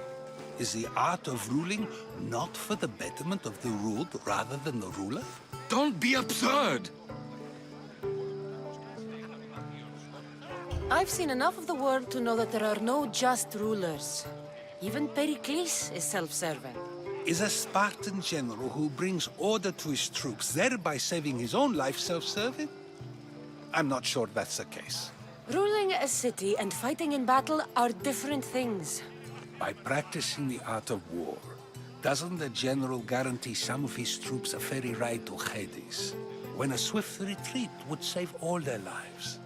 Speaker 18: is the art of ruling not for the betterment of the ruled rather than the ruler?
Speaker 2: Don't be absurd!
Speaker 1: I've seen enough of the world to know that there are no just rulers. Even Pericles is self-serving.
Speaker 18: Is a Spartan general who brings order to his troops, thereby saving his own life, self-serving? I'm not sure that's the case.
Speaker 1: Ruling a city and fighting in battle are different things.
Speaker 18: By practicing the art of war, doesn't the general guarantee some of his troops a ferry ride to Hades, when a swift retreat would save all their lives?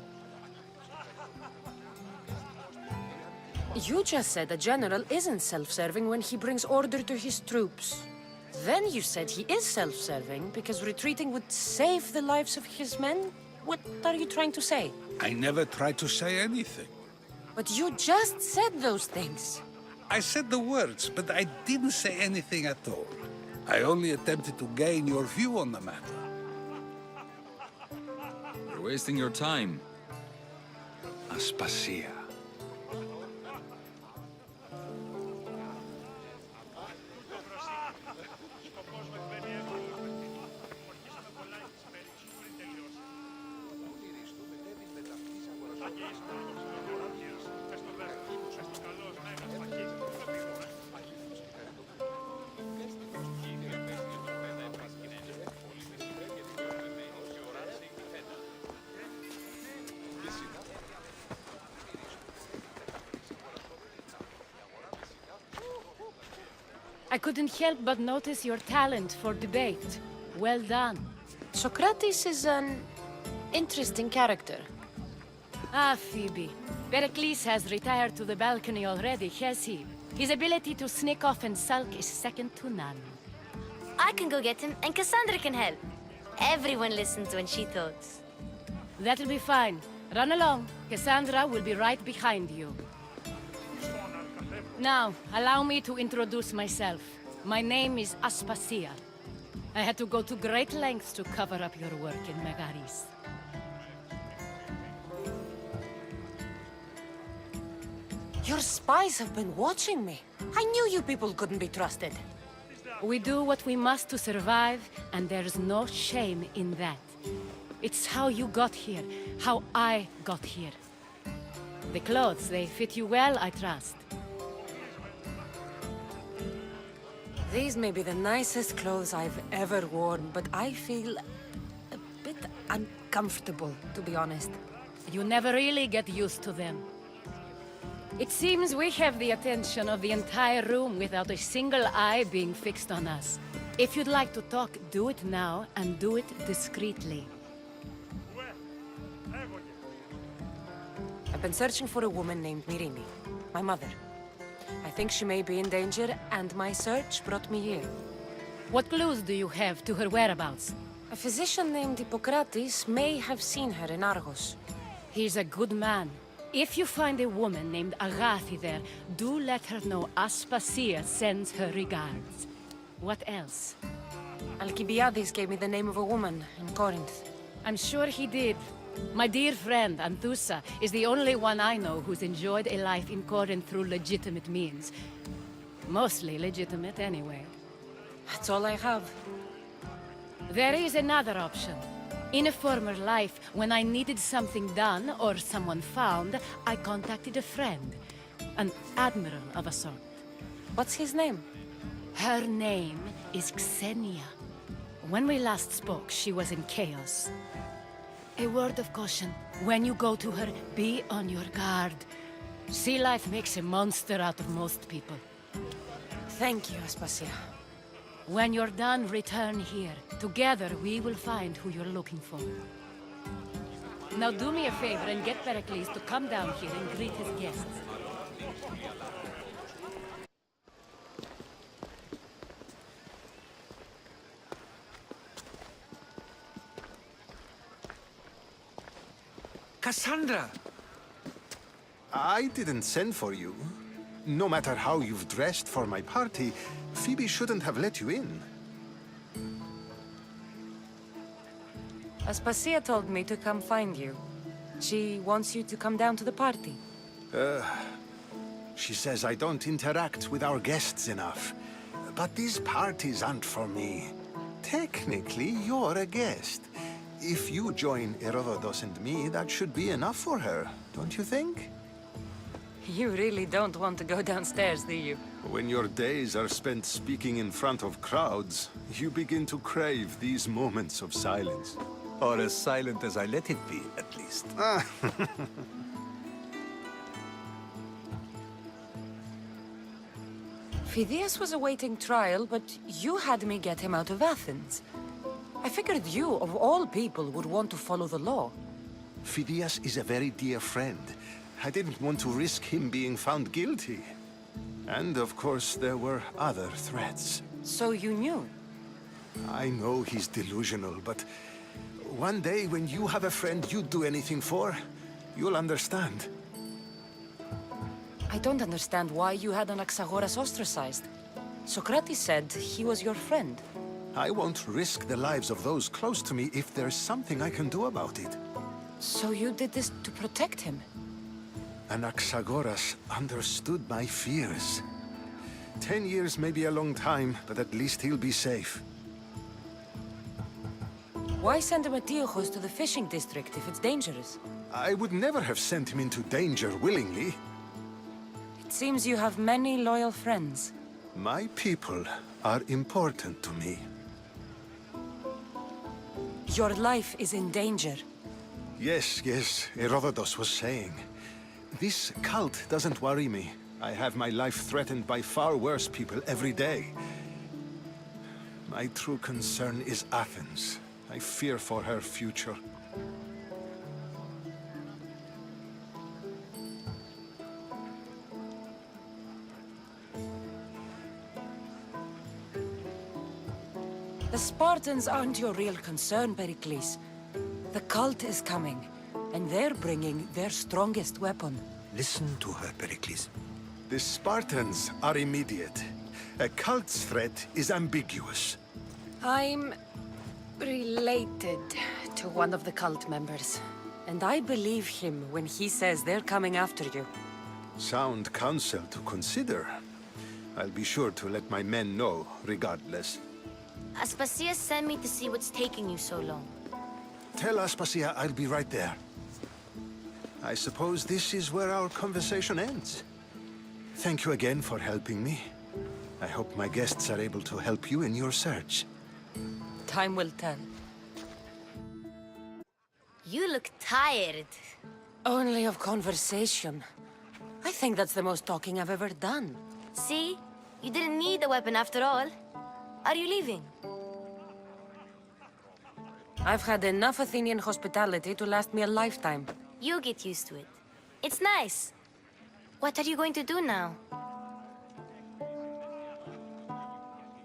Speaker 1: You just said a general isn't self-serving when he brings order to his troops. Then you said he is self-serving because retreating would save the lives of his men? What are you trying to say?
Speaker 18: I never tried to say anything.
Speaker 1: But you just said those things.
Speaker 18: I said the words, but I didn't say anything at all. I only attempted to gain your view on the matter.
Speaker 19: You're wasting your time.
Speaker 4: Aspasia.
Speaker 20: I couldn't help but notice your talent for debate. Well done. Socrates is an interesting character. Ah, Phoebe. Pericles has retired to the balcony already, has he? His ability to sneak off and sulk is second to none.
Speaker 14: I can go get him, and Kassandra can help. Everyone listens when she talks.
Speaker 20: That'll be fine. Run along. Kassandra will be right behind you. Now, allow me to introduce myself. My name is Aspasia. I had to go to great lengths to cover up your work in Megaris.
Speaker 1: Your spies have been watching me. I knew you people couldn't be trusted.
Speaker 20: We do what we must to survive, and there's no shame in that. It's how you got here, how I got here. The clothes, they fit you well, I trust.
Speaker 1: These may be the nicest clothes I've ever worn, but I feel a bit uncomfortable, to be honest.
Speaker 20: You never really get used to them. It seems we have the attention of the entire room without a single eye being fixed on us. If you'd like to talk, do it now, and do it discreetly.
Speaker 1: I've been searching for a woman named Mirimi, my mother. I think she may be in danger, and my search brought me here.
Speaker 20: What clues do you have to her whereabouts?
Speaker 1: A physician named Hippocrates may have seen her in Argos.
Speaker 20: He's a good man. If you find a woman named Agathi there, do let her know Aspasia sends her regards. What else?
Speaker 1: Alcibiades gave me the name of a woman in Corinth.
Speaker 20: I'm sure he did. My dear friend, Anthusa, is the only one I know who's enjoyed a life in Corinth through legitimate means. Mostly legitimate, anyway.
Speaker 1: That's all I have.
Speaker 20: There is another option. In a former life, when I needed something done or someone found, I contacted a friend. An admiral of a sort.
Speaker 1: What's his name?
Speaker 20: Her name is Xenia. When we last spoke, she was in chaos. A word of caution. When you go to her, be on your guard. Sea life makes a monster out of most people.
Speaker 1: Thank you, Aspasia.
Speaker 20: When you're done, return here. Together, we will find who you're looking for. Now do me a favor and get Pericles to come down here and greet his guests.
Speaker 4: Kassandra!
Speaker 7: I didn't send for you. No matter how you've dressed for my party, Phoebe shouldn't have let you in.
Speaker 1: Aspasia told me to come find you. She wants you to come down to the party.
Speaker 7: She says I don't interact with our guests enough. But these parties aren't for me. Technically, you're a guest. If you join Herodotus and me, that should be enough for her, don't you think?
Speaker 1: You really don't want to go downstairs, do you?
Speaker 7: When your days are spent speaking in front of crowds, you begin to crave these moments of silence.
Speaker 4: Or as silent as I let it be, at least.
Speaker 1: Phidias was awaiting trial, but you had me get him out of Athens. I figured you, of all people, would want to follow the law.
Speaker 7: Phidias is a very dear friend. I didn't want to risk him being found guilty. And of course, there were other threats.
Speaker 1: So you knew?
Speaker 7: I know he's delusional, but one day when you have a friend you'd do anything for, you'll understand.
Speaker 1: I don't understand why you had Anaxagoras ostracized. Socrates said he was your friend.
Speaker 7: I won't risk the lives of those close to me if there's something I can do about it.
Speaker 1: So you did this to protect him?
Speaker 7: Anaxagoras understood my fears. 10 years may be a long time, but at least he'll be safe.
Speaker 1: Why send Emetiochos to the fishing district if it's dangerous?
Speaker 7: I would never have sent him into danger willingly.
Speaker 1: It seems you have many loyal friends.
Speaker 7: My people are important to me.
Speaker 1: Your life is in danger.
Speaker 7: Yes, Herodotus was saying. This cult doesn't worry me. I have my life threatened by far worse people every day. My true concern is Athens. I fear for her future.
Speaker 1: The Spartans aren't your real concern, Pericles. The cult is coming, and they're bringing their strongest weapon.
Speaker 4: Listen to her, Pericles.
Speaker 7: The Spartans are immediate. A cult's threat is ambiguous.
Speaker 1: I'm related to one of the cult members, and I believe him when he says they're coming after you.
Speaker 7: Sound counsel to consider. I'll be sure to let my men know, regardless.
Speaker 14: Aspasia sent me to see what's taking you so long.
Speaker 7: Tell Aspasia I'll be right there. I suppose this is where our conversation ends. Thank you again for helping me. I hope my guests are able to help you in your search.
Speaker 1: Time will tell.
Speaker 14: You look tired.
Speaker 1: Only of conversation. I think that's the most talking I've ever done.
Speaker 14: See? You didn't need a weapon after all. Are you leaving?
Speaker 1: I've had enough Athenian hospitality to last me a lifetime.
Speaker 14: You'll get used to it. It's nice. What are you going to do now?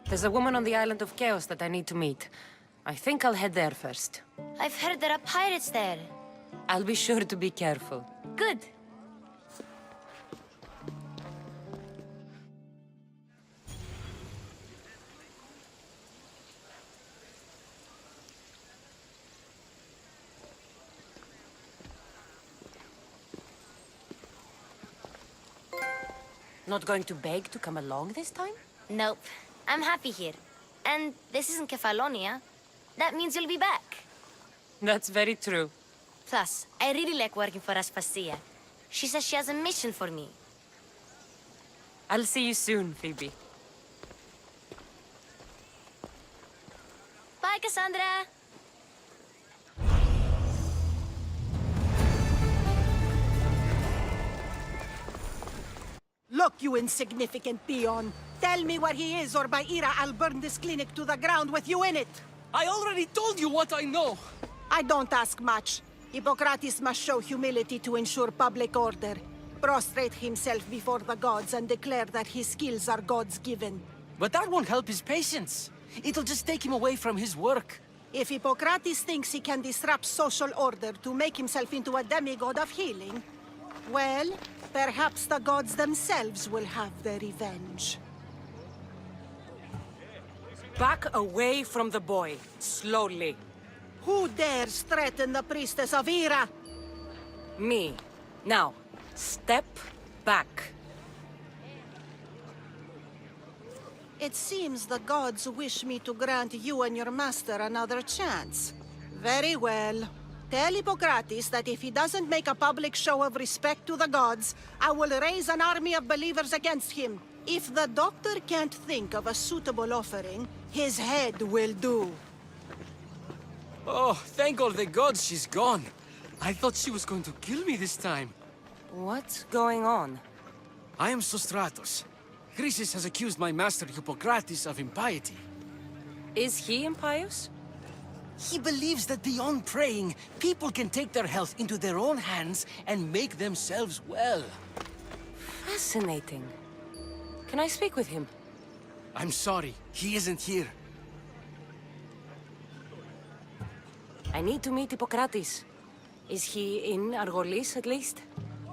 Speaker 1: There's a woman on the island of Chaos that I need to meet. I think I'll head there first.
Speaker 14: I've heard there are pirates there.
Speaker 1: I'll be sure to be careful.
Speaker 14: Good.
Speaker 1: Not going to beg to come along this time?
Speaker 14: Nope. I'm happy here. And this isn't Kefalonia. That means you'll be back.
Speaker 1: That's very true.
Speaker 14: Plus, I really like working for Aspasia. She says she has a mission for me.
Speaker 1: I'll see you soon, Phoebe.
Speaker 14: Bye, Kassandra!
Speaker 21: Look, you insignificant peon. Tell me where he is, or by Ira, I'll burn this clinic to the ground with you in it.
Speaker 17: I already told you what I know.
Speaker 21: I don't ask much. Hippocrates must show humility to ensure public order. Prostrate himself before the gods and declare that his skills are God's given.
Speaker 17: But that won't help his patients. It'll just take him away from his work.
Speaker 21: If Hippocrates thinks he can disrupt social order to make himself into a demigod of healing, well, perhaps the gods themselves will have their revenge.
Speaker 1: Back away from the boy, slowly.
Speaker 21: Who dares threaten the priestess of Ira?
Speaker 1: Me. Now, step back.
Speaker 21: It seems the gods wish me to grant you and your master another chance. Very well. Tell Hippocrates that if he doesn't make a public show of respect to the gods, I will raise an army of believers against him. If the doctor can't think of a suitable offering, his head will do.
Speaker 17: Oh, thank all the gods she's gone. I thought she was going to kill me this time.
Speaker 1: What's going on?
Speaker 17: I am Sostratos. Chrysis has accused my master Hippocrates of impiety.
Speaker 1: Is he impious?
Speaker 17: He believes that beyond praying, people can take their health into their own hands and make themselves well.
Speaker 1: Fascinating. Can I speak with him?
Speaker 17: I'm sorry, he isn't here.
Speaker 1: I need to meet Hippocrates. Is he in Argolis, at least?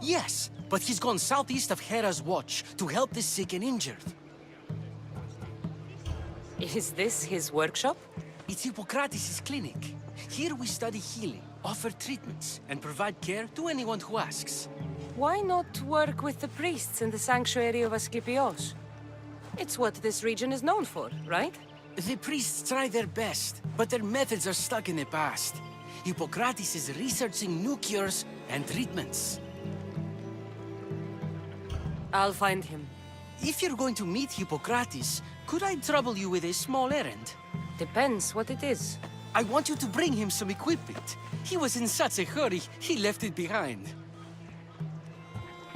Speaker 17: Yes, but he's gone southeast of Hera's Watch to help the sick and injured.
Speaker 1: Is this his workshop?
Speaker 17: It's Hippocrates' clinic. Here we study healing, offer treatments, and provide care to anyone who asks.
Speaker 1: Why not work with the priests in the sanctuary of Asclepios? It's what this region is known for, right?
Speaker 17: The priests try their best, but their methods are stuck in the past. Hippocrates is researching new cures and treatments.
Speaker 1: I'll find him.
Speaker 17: If you're going to meet Hippocrates, could I trouble you with a small errand?
Speaker 1: Depends what it is.
Speaker 17: I want you to bring him some equipment. He was in such a hurry, he left it behind.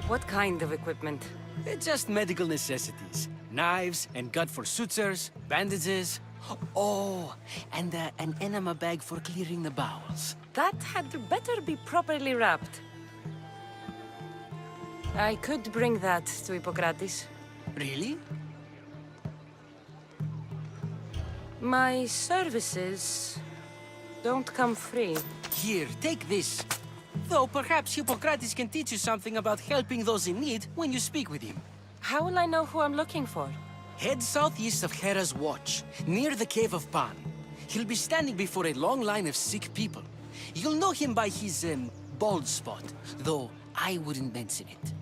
Speaker 1: What kind of equipment?
Speaker 17: Just medical necessities. Knives and gut for sutures, bandages. Oh, and an enema bag for clearing the bowels.
Speaker 1: That had better be properly wrapped. I could bring that to Hippocrates.
Speaker 17: Really?
Speaker 1: My services don't come free.
Speaker 17: Here, take this. Though perhaps Hippocrates can teach you something about helping those in need when you speak with him.
Speaker 1: How will I know who I'm looking for?
Speaker 17: Head southeast of Hera's Watch, near the Cave of Pan. He'll be standing before a long line of sick people. You'll know him by his, bald spot, though I wouldn't mention it.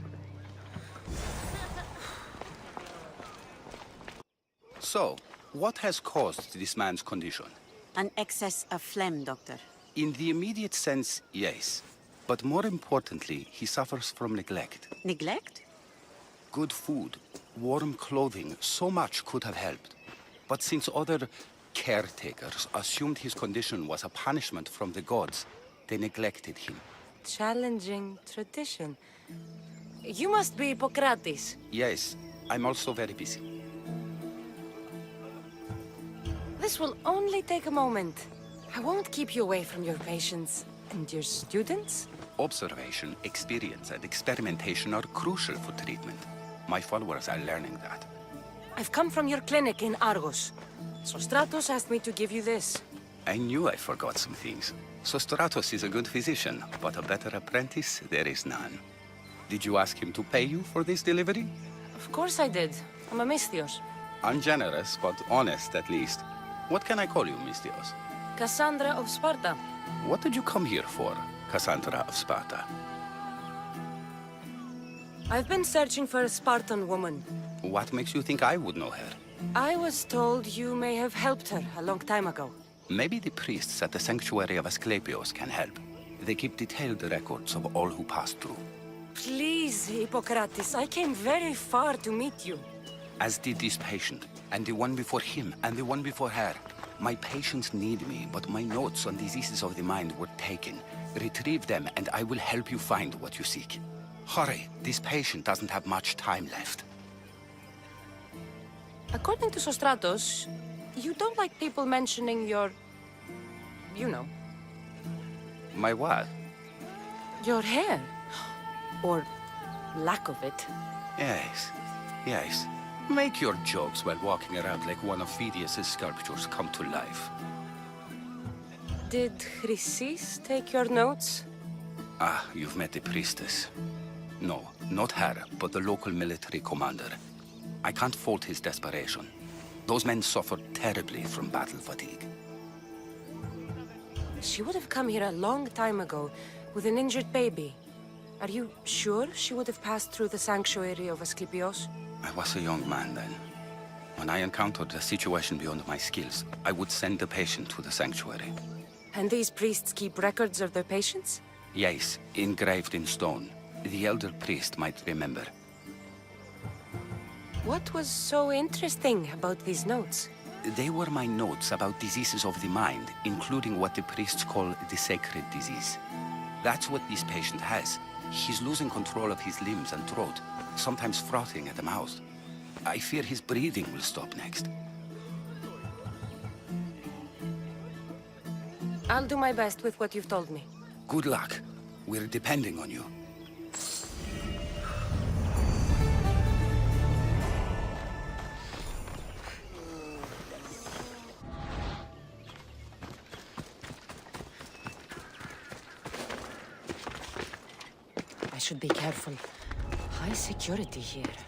Speaker 6: So, what has caused this man's condition?
Speaker 22: An excess of phlegm, Doctor.
Speaker 6: In the immediate sense, yes. But more importantly, he suffers from neglect.
Speaker 22: Neglect?
Speaker 6: Good food, warm clothing, so much could have helped. But since other caretakers assumed his condition was a punishment from the gods, they neglected him.
Speaker 1: Challenging tradition. You must be Hippocrates.
Speaker 6: Yes, I'm also very busy.
Speaker 1: This will only take a moment. I won't keep you away from your patients and your students.
Speaker 6: Observation, experience, and experimentation are crucial for treatment. My followers are learning that.
Speaker 1: I've come from your clinic in Argos. Sostratos asked me to give you this.
Speaker 6: I knew I forgot some things. Sostratos is a good physician, but a better apprentice there is none. Did you ask him to pay you for this delivery?
Speaker 1: Of course I did. I'm a Misthios.
Speaker 6: Ungenerous, but honest at least. What can I call you, Misthios?
Speaker 1: Kassandra of Sparta.
Speaker 6: What did you come here for, Kassandra of Sparta?
Speaker 1: I've been searching for a Spartan woman.
Speaker 6: What makes you think I would know her?
Speaker 1: I was told you may have helped her a long time ago.
Speaker 6: Maybe the priests at the sanctuary of Asclepios can help. They keep detailed records of all who passed through.
Speaker 1: Please, Hippocrates, I came very far to meet you.
Speaker 6: As did this patient, and the one before him, and the one before her. My patients need me, but my notes on diseases of the mind were taken. Retrieve them, and I will help you find what you seek. Hurry, this patient doesn't have much time left.
Speaker 1: According to Sostratos, you don't like people mentioning your... you know.
Speaker 6: My what?
Speaker 1: Your hair. Or lack of it.
Speaker 6: Yes, yes. Make your jokes while walking around like one of Phidias' sculptures come to life.
Speaker 1: Did Chrysis take your notes?
Speaker 6: Ah, you've met the priestess. No, not her, but the local military commander. I can't fault his desperation. Those men suffered terribly from battle fatigue.
Speaker 1: She would have come here a long time ago with an injured baby. Are you sure she would have passed through the sanctuary of Asclepios?
Speaker 6: I was a young man then. When I encountered a situation beyond my skills, I would send the patient to the sanctuary.
Speaker 1: And these priests keep records of their patients?
Speaker 6: Yes, engraved in stone. The elder priest might remember.
Speaker 1: What was so interesting about these notes?
Speaker 6: They were my notes about diseases of the mind, including what the priests call the sacred disease. That's what this patient has. He's losing control of his limbs and throat, sometimes frothing at the mouth. I fear his breathing will stop next.
Speaker 1: I'll do my best with what you've told me.
Speaker 6: Good luck. We're depending on you.
Speaker 1: I should be careful. High security here.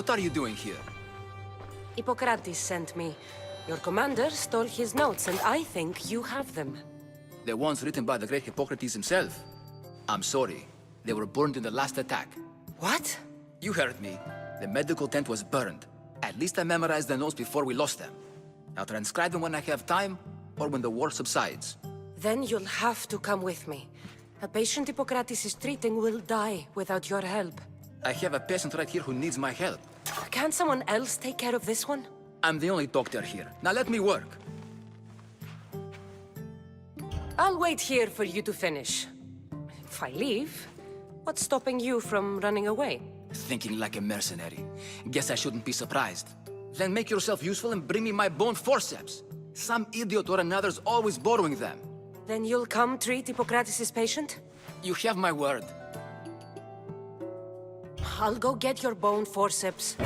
Speaker 11: What are you doing here?
Speaker 1: Hippocrates sent me. Your commander stole his notes, and I think you have them.
Speaker 11: The ones written by the great Hippocrates himself. I'm sorry. They were burned in the last attack.
Speaker 1: What?
Speaker 11: You heard me. The medical tent was burned. At least I memorized the notes before we lost them. I'll transcribe them when I have time, or when the war subsides.
Speaker 1: Then you'll have to come with me. A patient Hippocrates is treating will die without your help.
Speaker 11: I have a patient right here who needs my help.
Speaker 1: Can't someone else take care of this one?
Speaker 11: I'm the only doctor here. Now let me work.
Speaker 1: I'll wait here for you to finish. If I leave, what's stopping you from running away?
Speaker 11: Thinking like a mercenary. Guess I shouldn't be surprised. Then make yourself useful and bring me my bone forceps. Some idiot or another's always borrowing them.
Speaker 1: Then you'll come treat Hippocrates' patient?
Speaker 11: You have my word.
Speaker 1: I'll go get your bone forceps.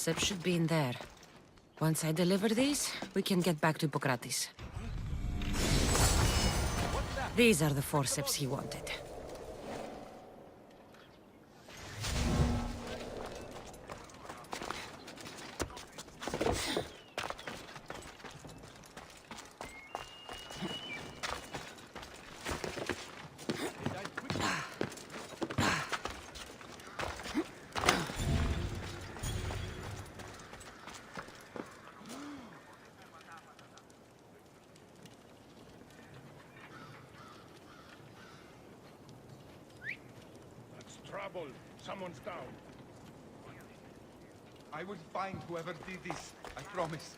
Speaker 1: forceps should be in there. Once I deliver these, we can get back to Hippocrates. These are the forceps he wanted.
Speaker 8: Trouble. Someone's down.
Speaker 10: I will find whoever did this. I promise.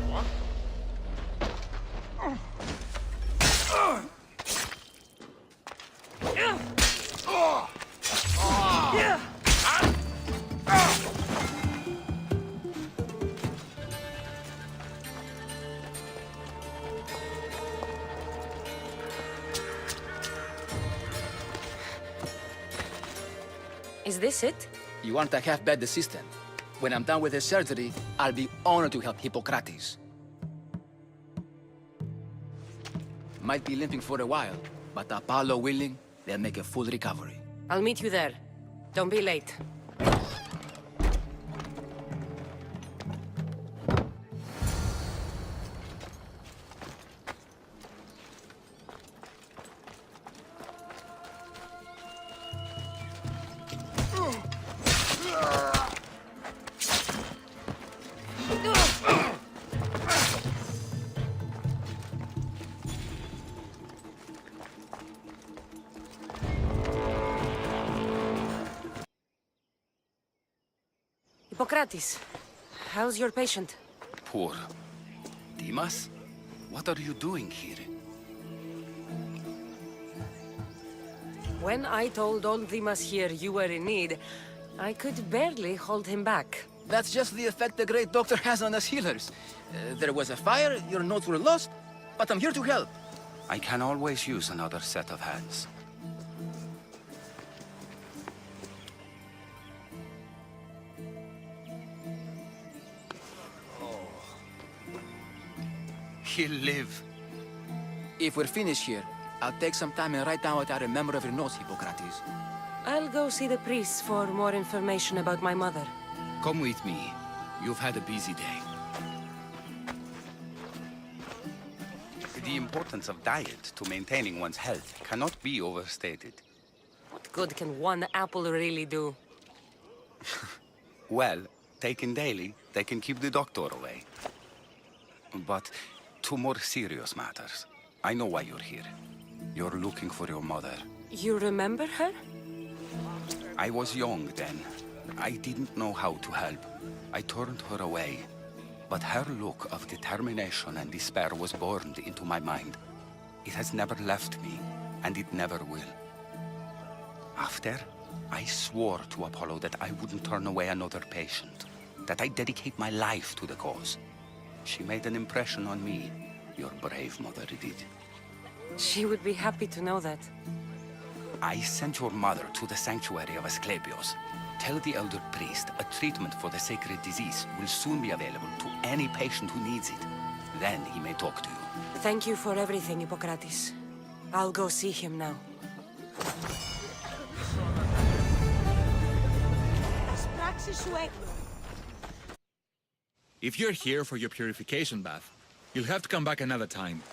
Speaker 8: What?
Speaker 1: Is this it?
Speaker 11: You aren't a half-bad assistant. When I'm done with the surgery, I'll be honored to help Hippocrates. Might be limping for a while, but Apollo willing, they'll make a full recovery.
Speaker 1: I'll meet you there. Don't be late. Hippocrates, how's your patient?
Speaker 6: Poor. Dimas? What are you doing here?
Speaker 1: When I told old Dimas here you were in need, I could barely hold him back.
Speaker 11: That's just the effect the great doctor has on us healers. There was a fire, your notes were lost, but I'm here to help.
Speaker 6: I can always use another set of hands. He'll live.
Speaker 11: If we're finished here, I'll take some time and write down what I remember of your notes, Hippocrates.
Speaker 1: I'll go see the priest for more information about my mother.
Speaker 6: Come with me. You've had a busy day. The importance of diet to maintaining one's health cannot be overstated.
Speaker 1: What good can one apple really do?
Speaker 6: Well, taken daily, they can keep the doctor away. But to more serious matters. I know why you're here. You're looking for your mother.
Speaker 1: You remember her?
Speaker 6: I was young then. I didn't know how to help. I turned her away. But her look of determination and despair was burned into my mind. It has never left me, and it never will. After, I swore to Apollo that I wouldn't turn away another patient, that I'd dedicate my life to the cause. She made an impression on me. Your brave mother did.
Speaker 1: She would be happy to know that.
Speaker 6: I sent your mother to the sanctuary of Asclepios. Tell the elder priest a treatment for the sacred disease will soon be available to any patient who needs it. Then he may talk to you.
Speaker 1: Thank you for everything, Hippocrates. I'll go see him now.
Speaker 23: If you're here for your purification bath, you'll have to come back another time.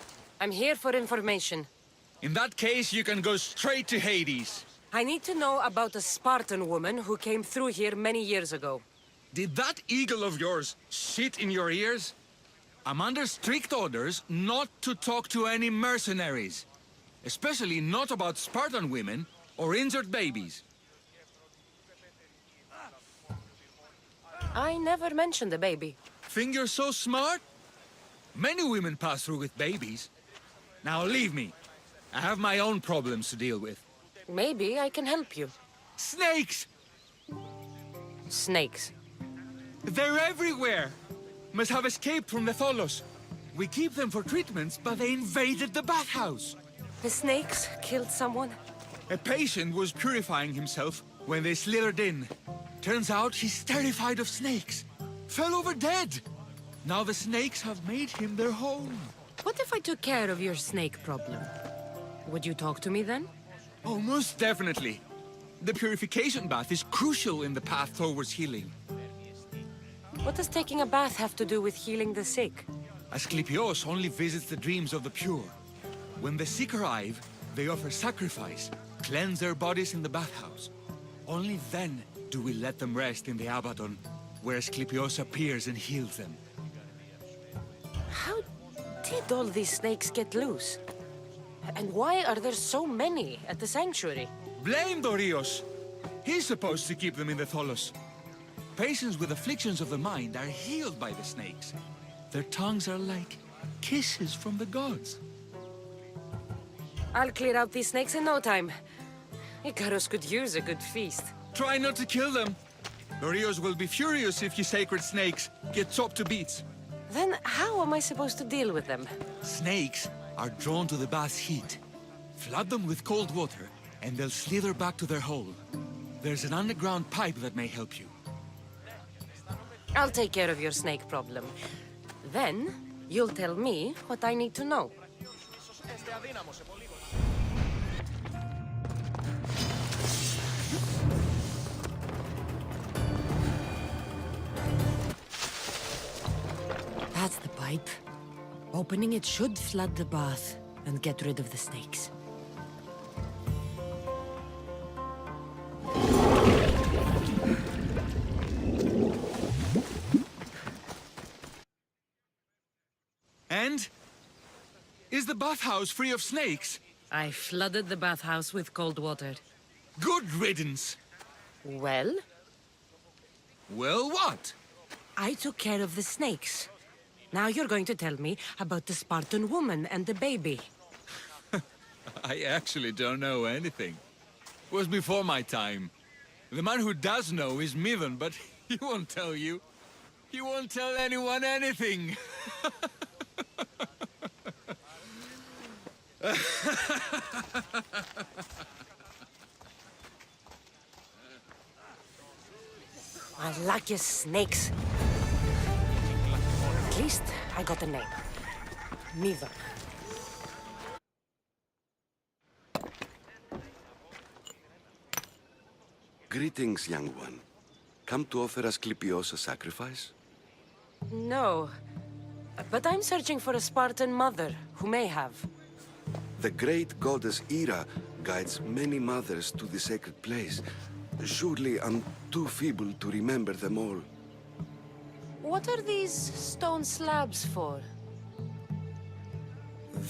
Speaker 1: I'm here for information.
Speaker 23: In that case, you can go straight to Hades.
Speaker 1: I need to know about a Spartan woman who came through here many years ago.
Speaker 23: Did that eagle of yours shit in your ears? I'm under strict orders not to talk to any mercenaries. Especially not about Spartan women or injured babies.
Speaker 1: I never mentioned a baby.
Speaker 23: Think you're so smart? Many women pass through with babies. Now leave me. I have my own problems to deal with.
Speaker 1: Maybe I can help you.
Speaker 23: Snakes!
Speaker 1: Snakes?
Speaker 23: They're everywhere! Must have escaped from the Tholos. We keep them for treatments, but they invaded the bathhouse.
Speaker 1: The snakes killed someone?
Speaker 23: A patient was purifying himself when they slithered in. Turns out he's terrified of snakes. Fell over dead. Now the snakes have made him their home.
Speaker 20: What if I took care of your snake problem? Would you talk to me then?
Speaker 23: Oh, most definitely. The purification bath is crucial in the path towards healing.
Speaker 1: What does taking a bath have to do with healing the sick?
Speaker 23: Asclepios only visits the dreams of the pure. When the sick arrive, they offer sacrifice, cleanse their bodies in the bathhouse. Only then do we let them rest in the Abaddon, where Asclepios appears and heals them.
Speaker 1: How did all these snakes get loose? And why are there so many at the sanctuary?
Speaker 23: Blame Dorios! He's supposed to keep them in the Tholos. Patients with afflictions of the mind are healed by the snakes. Their tongues are like kisses from the gods.
Speaker 1: I'll clear out these snakes in no time. Icarus could use a good feast.
Speaker 23: Try not to kill them. Dorios will be furious if you sacred snakes get chopped to bits.
Speaker 1: Then how am I supposed to deal with them?
Speaker 23: Snakes are drawn to the bath's heat. Flood them with cold water, and they'll slither back to their hole. There's an underground pipe that may help you.
Speaker 1: I'll take care of your snake problem. Then, you'll tell me what I need to know. That's the pipe. Opening it should flood the bath and get rid of the snakes.
Speaker 23: And? Is the bathhouse free of snakes?
Speaker 1: I flooded the bathhouse with cold water.
Speaker 23: Good riddance.
Speaker 1: Well?
Speaker 23: Well, what?
Speaker 1: I took care of the snakes. Now you're going to tell me about the Spartan woman and the baby.
Speaker 23: I actually don't know anything. It was before my time. The man who does know is Midon, but he won't tell you. He won't tell anyone anything.
Speaker 1: I like your snakes. At least I got a name. Midon.
Speaker 9: Greetings, young one. Come to offer Asclepios a sacrifice?
Speaker 1: No. But I'm searching for a Spartan mother who may have.
Speaker 9: The great goddess Ira guides many mothers to the sacred place. Surely I'm too feeble to remember them all.
Speaker 1: What are these stone slabs for?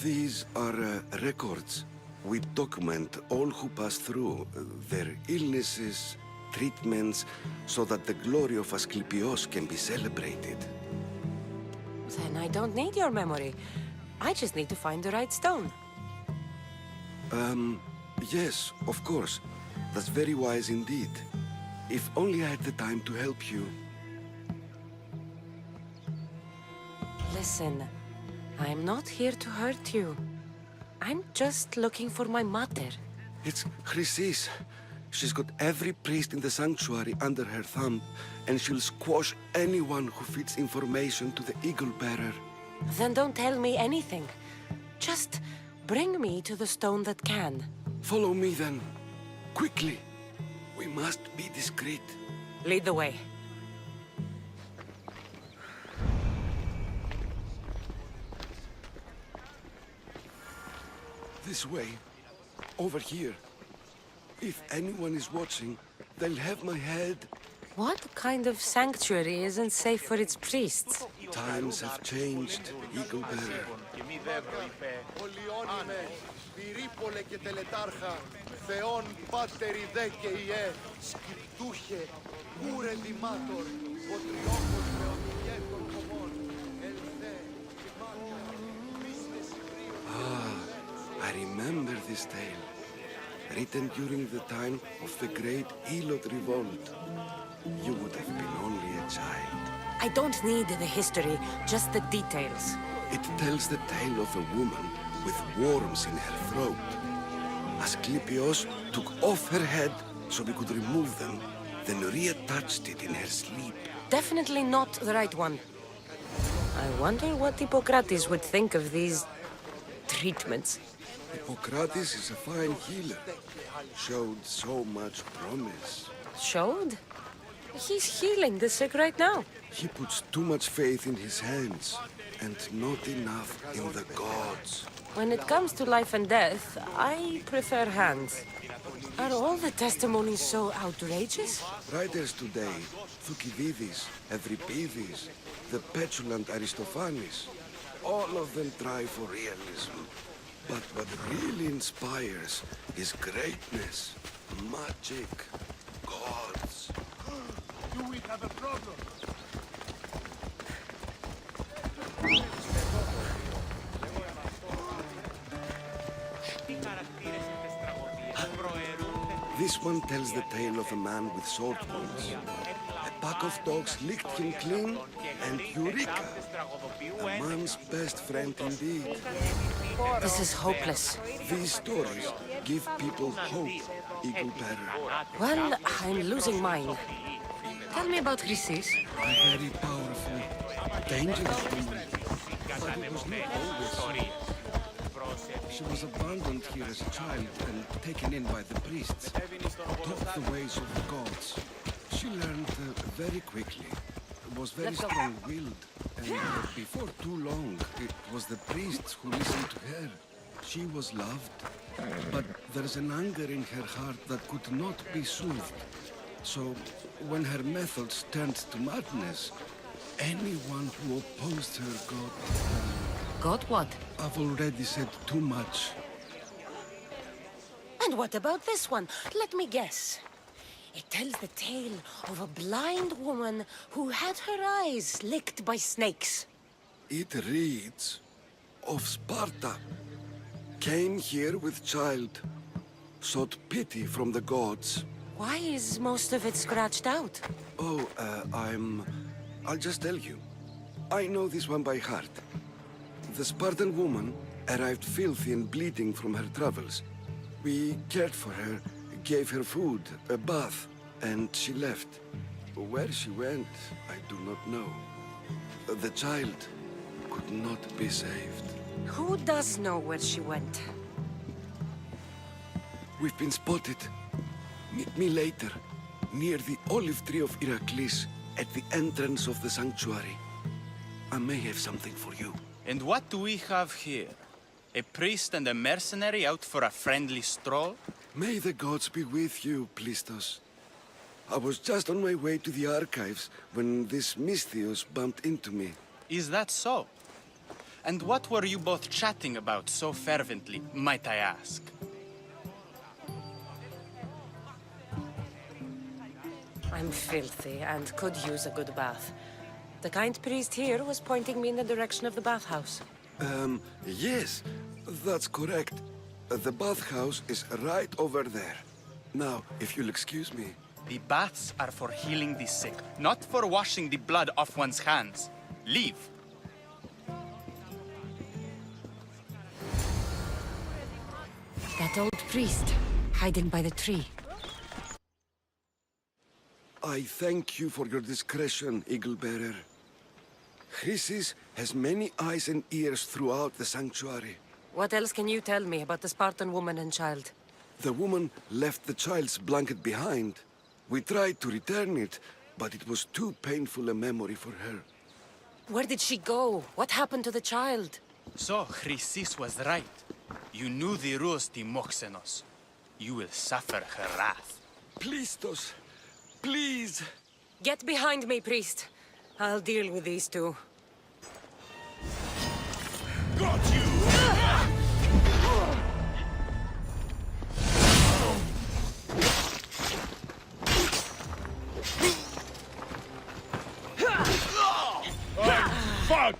Speaker 9: These are records. We document all who pass through, their illnesses, treatments, so that the glory of Asclepios can be celebrated.
Speaker 1: Then I don't need your memory. I just need to find the right stone.
Speaker 9: Yes, of course. That's very wise indeed. If only I had the time to help you.
Speaker 1: Listen, I'm not here to hurt you. I'm just looking for my mother.
Speaker 9: It's Chrysis. She's got every priest in the sanctuary under her thumb, and she'll squash anyone who feeds information to the Eagle Bearer.
Speaker 1: Then don't tell me anything. Just bring me to the stone that can.
Speaker 9: Follow me then. Quickly. We must be discreet.
Speaker 1: Lead the way.
Speaker 9: This way. Over here. If anyone is watching, they'll have my head.
Speaker 1: What kind of sanctuary isn't safe for its priests?
Speaker 9: Times have changed, Eagle Bearer. I remember this tale. Written during the time of the great Elot revolt. You would have been only a child.
Speaker 1: I don't need the history, just the details.
Speaker 9: It tells the tale of a woman with worms in her throat. Asclepios took off her head so we could remove them, then reattached it in her sleep.
Speaker 1: Definitely not the right one. I wonder what Hippocrates would think of these treatments.
Speaker 9: Hippocrates is a fine healer. Showed so much promise.
Speaker 1: Showed? He's healing the sick right now.
Speaker 9: He puts too much faith in his hands, and not enough in the gods.
Speaker 1: When it comes to life and death, I prefer hands. Are all the testimonies so outrageous?
Speaker 9: Writers today, Thucydides, Euripides, the petulant Aristophanes, all of them try for realism. But what really inspires is greatness, magic, gods.
Speaker 8: Do we have a problem?
Speaker 9: This one tells the tale of a man with sword wounds. A pack of dogs licked him clean, and Eureka! A man's best friend indeed.
Speaker 1: This is hopeless.
Speaker 9: These stories give people hope, Eagle Bearer.
Speaker 1: Well, I'm losing mine. Tell me about Chrysis.
Speaker 9: A very powerful, dangerous woman. But it was not always. She was abandoned here as a child and taken in by the priests. Taught the ways of the gods. She learned very quickly. Was very strong-willed. And before too long, it was the priests who listened to her. She was loved. But there's an anger in her heart that could not be soothed. So, when her methods turned to madness, anyone who opposed her
Speaker 1: Got what?
Speaker 9: I've already said too much.
Speaker 1: And what about this one? Let me guess. It tells the tale of a blind woman who had her eyes licked by snakes.
Speaker 9: It reads of Sparta. Came here with child. Sought pity from the gods.
Speaker 1: Why is most of it scratched out?
Speaker 9: Oh, I'll just tell you. I know this one by heart. The Spartan woman arrived filthy and bleeding from her travels. We cared for her, gave her food, a bath, and she left. Where she went, I do not know. The child could not be saved.
Speaker 1: Who does know where she went?
Speaker 9: We've been spotted. Meet me later, near the olive tree of Iraklis, at the entrance of the sanctuary. I may have something for you.
Speaker 3: And what do we have here? A priest and a mercenary out for a friendly stroll?
Speaker 9: May the gods be with you, Plistos. I was just on my way to the archives when this Misthios bumped into me.
Speaker 3: Is that so? And what were you both chatting about so fervently, might I ask?
Speaker 1: I'm filthy and could use a good bath. The kind priest here was pointing me in the direction of the bathhouse.
Speaker 9: Yes, that's correct. The bathhouse is right over there. Now, if you'll excuse me.
Speaker 3: The baths are for healing the sick, not for washing the blood off one's hands. Leave.
Speaker 1: That old priest, hiding by the tree.
Speaker 9: I thank you for your discretion, Eagle Bearer. Chrysis has many eyes and ears throughout the sanctuary.
Speaker 1: What else can you tell me about the Spartan woman and child?
Speaker 9: The woman left the child's blanket behind. We tried to return it, but it was too painful a memory for her.
Speaker 1: Where did she go? What happened to the child?
Speaker 3: So, Chrysis was right. You knew the rules, Timoxenos. You will suffer her wrath.
Speaker 9: Plistos, please!
Speaker 1: Get behind me, priest. I'll deal with these two.
Speaker 2: Got you!
Speaker 8: Fuck!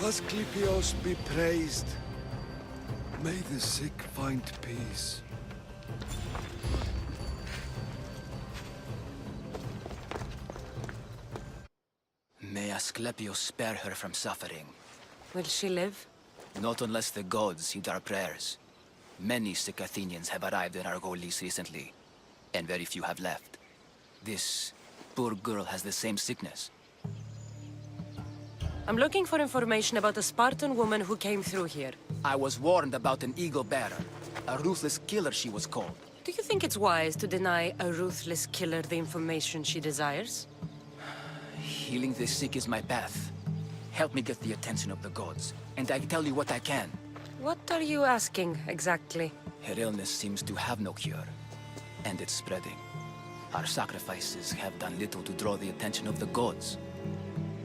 Speaker 9: Asclepios be praised. May the sick find peace.
Speaker 11: May Asclepios spare her from suffering.
Speaker 1: Will she live?
Speaker 11: Not unless the gods heed our prayers. Many sick Athenians have arrived in Argolis recently, and very few have left. This poor girl has the same sickness.
Speaker 1: I'm looking for information about a Spartan woman who came through here.
Speaker 11: I was warned about an eagle bearer. A ruthless killer, she was called.
Speaker 1: Do you think it's wise to deny a ruthless killer the information she desires?
Speaker 11: Healing the sick is my path. Help me get the attention of the gods, and I tell you what I can.
Speaker 1: What are you asking, exactly?
Speaker 11: Her illness seems to have no cure, and it's spreading. Our sacrifices have done little to draw the attention of the gods.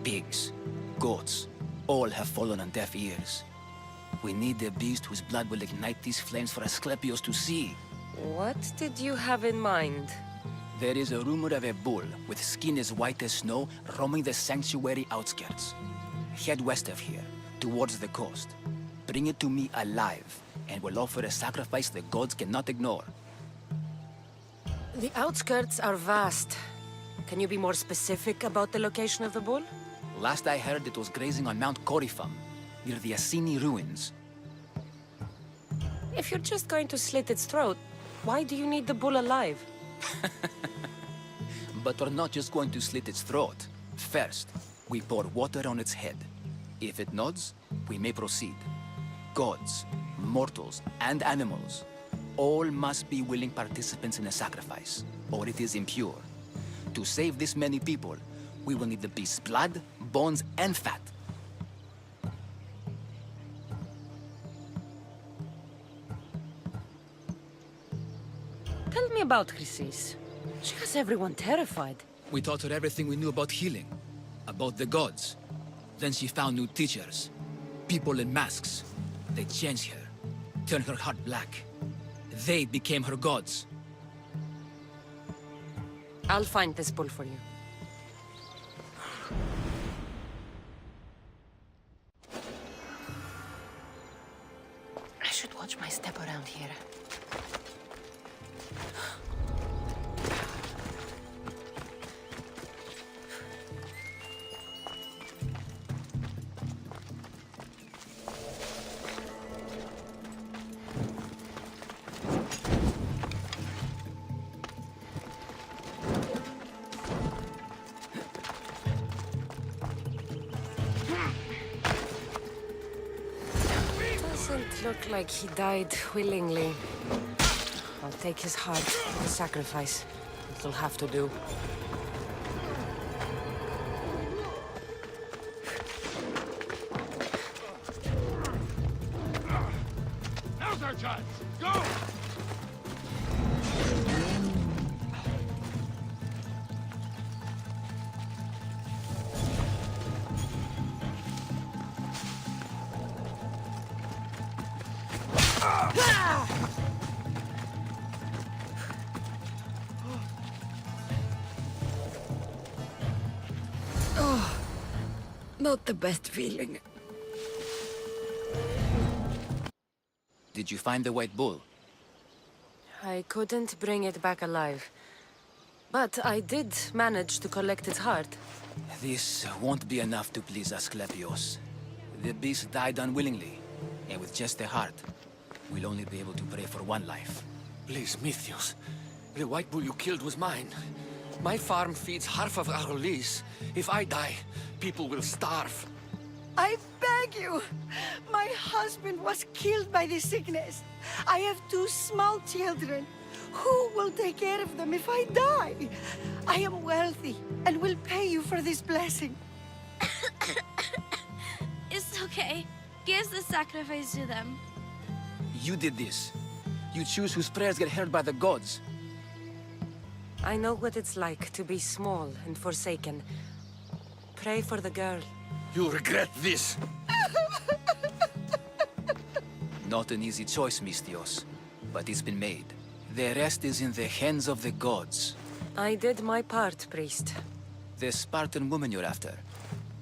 Speaker 11: Pigs, goats, all have fallen on deaf ears. We need a beast whose blood will ignite these flames for Asclepios to see.
Speaker 1: What did you have in mind?
Speaker 11: There is a rumor of a bull with skin as white as snow roaming the sanctuary outskirts. Head west of here, towards the coast. Bring it to me alive, and we'll offer a sacrifice the gods cannot ignore.
Speaker 1: The outskirts are vast. Can you be more specific about the location of the bull?
Speaker 11: Last I heard, it was grazing on Mount Corifum, near the Assini ruins.
Speaker 1: If you're just going to slit its throat, why do you need the bull alive?
Speaker 11: But we're not just going to slit its throat. First, we pour water on its head. If it nods, we may proceed. Gods, mortals, and animals, all must be willing participants in a sacrifice, or it is impure. To save this many people, we will need the beast's blood, bones, and fat.
Speaker 1: Tell me about Chrysis. She has everyone terrified.
Speaker 11: We taught her everything we knew about healing, about the gods. Then she found new teachers, people in masks. They changed her, turned her heart black. They became her gods.
Speaker 1: I'll find this bull for you.
Speaker 20: I should watch my step around here.
Speaker 1: Doesn't look like he died willingly. I'll take his heart for the sacrifice. It'll have to do.
Speaker 8: Now's our chance! Go!
Speaker 1: Oh, not the best feeling.
Speaker 11: Did you find the white bull?
Speaker 1: I couldn't bring it back alive. But I did manage to collect its heart.
Speaker 11: This won't be enough to please Asclepios. The beast died unwillingly, and with just a heart, we'll only be able to pray for one life.
Speaker 4: Please, Mythios. The white bull you killed was mine. My farm feeds half of Arolis. If I die, people will starve.
Speaker 12: I beg you! My husband was killed by this sickness. I have 2 small children. Who will take care of them if I die? I am wealthy and will pay you for this blessing.
Speaker 13: It's okay. Give the sacrifice to them.
Speaker 11: You did this. You choose whose prayers get heard by the gods.
Speaker 1: I know what it's like to be small and forsaken. Pray for the girl.
Speaker 4: You'll regret this.
Speaker 11: Not an easy choice, Mystios, but it's been made. The rest is in the hands of the gods.
Speaker 1: I did my part, priest.
Speaker 11: The Spartan woman you're after.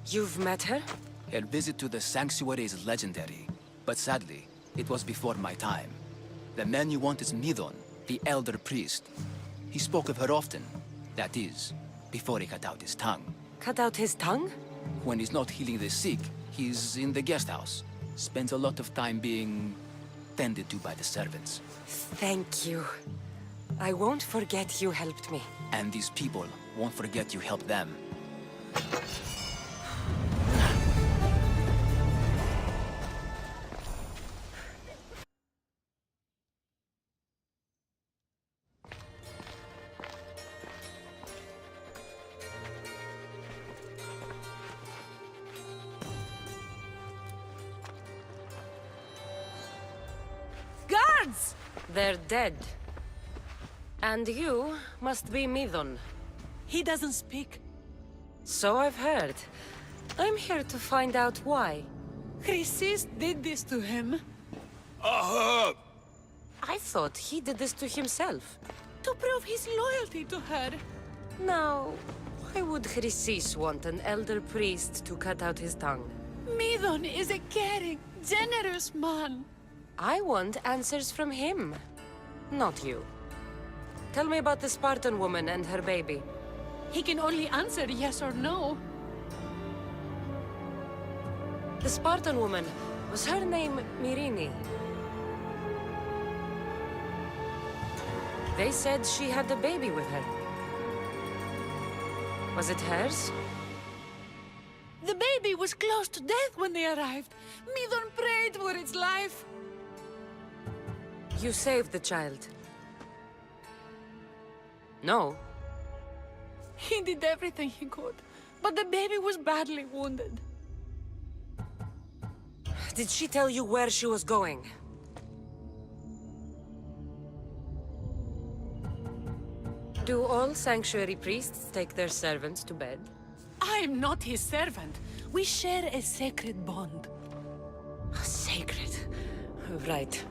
Speaker 1: You've met her?
Speaker 11: Her visit to the sanctuary is legendary, but sadly, it was before my time. The man you want is Midon, the elder priest. He spoke of her often. That is, before he cut out his tongue.
Speaker 1: Cut out his tongue?
Speaker 11: When he's not healing the sick, he's in the guest house. Spends a lot of time being tended to by the servants.
Speaker 1: Thank you. I won't forget you helped me.
Speaker 11: And these people won't forget you helped them.
Speaker 1: Guards! They're dead. And you must be Midon.
Speaker 12: He doesn't speak.
Speaker 1: So I've heard. I'm here to find out why.
Speaker 12: Chrysis did this to him.
Speaker 1: I thought he did this to himself.
Speaker 12: To prove his loyalty to her.
Speaker 1: Now, why would Chrysis want an elder priest to cut out his tongue?
Speaker 12: Midon is a caring, generous man.
Speaker 1: I want answers from him, not you. Tell me about the Spartan woman and her baby.
Speaker 12: He can only answer yes or no.
Speaker 1: The Spartan woman, was her name Mirini? They said she had a baby with her. Was it hers?
Speaker 12: The baby was close to death when they arrived. Midon prayed for its life.
Speaker 1: You saved the child. No.
Speaker 12: He did everything he could, but the baby was badly wounded.
Speaker 1: Did she tell you where she was going? Do all sanctuary priests take their servants to bed?
Speaker 12: I am not his servant. We share a sacred bond.
Speaker 1: Sacred. Right.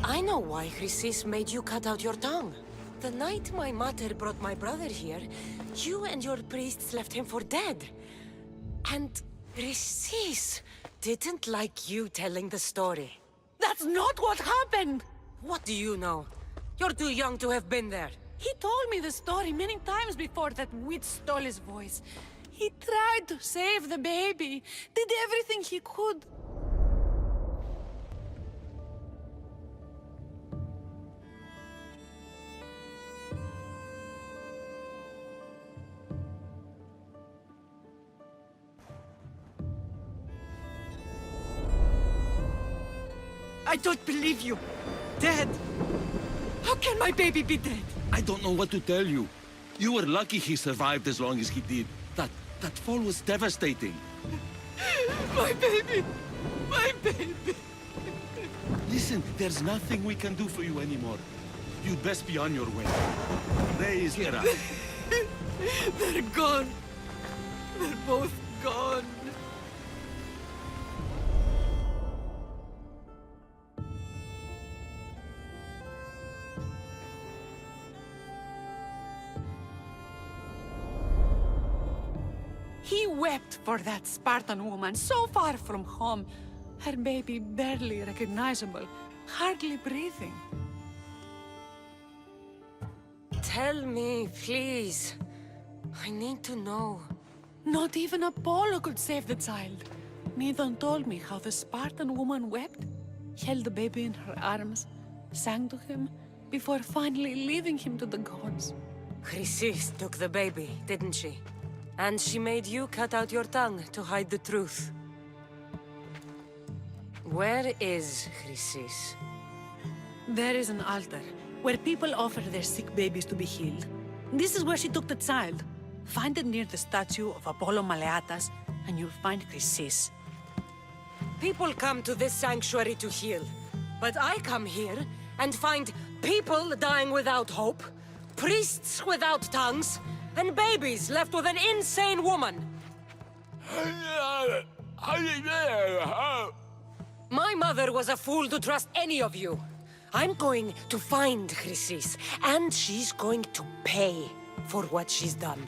Speaker 1: I know why Chrysis made you cut out your tongue. The night my mother brought my brother here, you and your priests left him for dead. And Chrysis didn't like you telling the story.
Speaker 12: That's not what happened!
Speaker 1: What do you know? You're too young to have been there.
Speaker 12: He told me the story many times before that witch stole his voice. He tried to save the baby, did everything he could. I don't believe you. Dead. How can my baby be dead?
Speaker 9: I don't know what to tell you. You were lucky he survived as long as he did. That fall was devastating.
Speaker 12: My baby! My baby!
Speaker 9: Listen, there's nothing we can do for you anymore. You'd best be on your way. Raise her up.
Speaker 12: They're gone. They're both gone. He wept for that Spartan woman so far from home. Her baby barely recognizable, hardly breathing.
Speaker 1: Tell me, please. I need to know.
Speaker 12: Not even Apollo could save the child. Midon told me how the Spartan woman wept, held the baby in her arms, sang to him, before finally leaving him to the gods.
Speaker 1: Chrysis took the baby, didn't she? And she made you cut out your tongue to hide the truth. Where is Chrysis?
Speaker 12: There is an altar, where people offer their sick babies to be healed. This is where she took the child. Find it near the statue of Apollo Maleatas, and you'll find Chrysis.
Speaker 1: People come to this sanctuary to heal. But I come here and find people dying without hope, priests without tongues, and babies left with an insane woman. My mother was a fool to trust any of you. I'm going to find Chrysis, and she's going to pay for what she's done.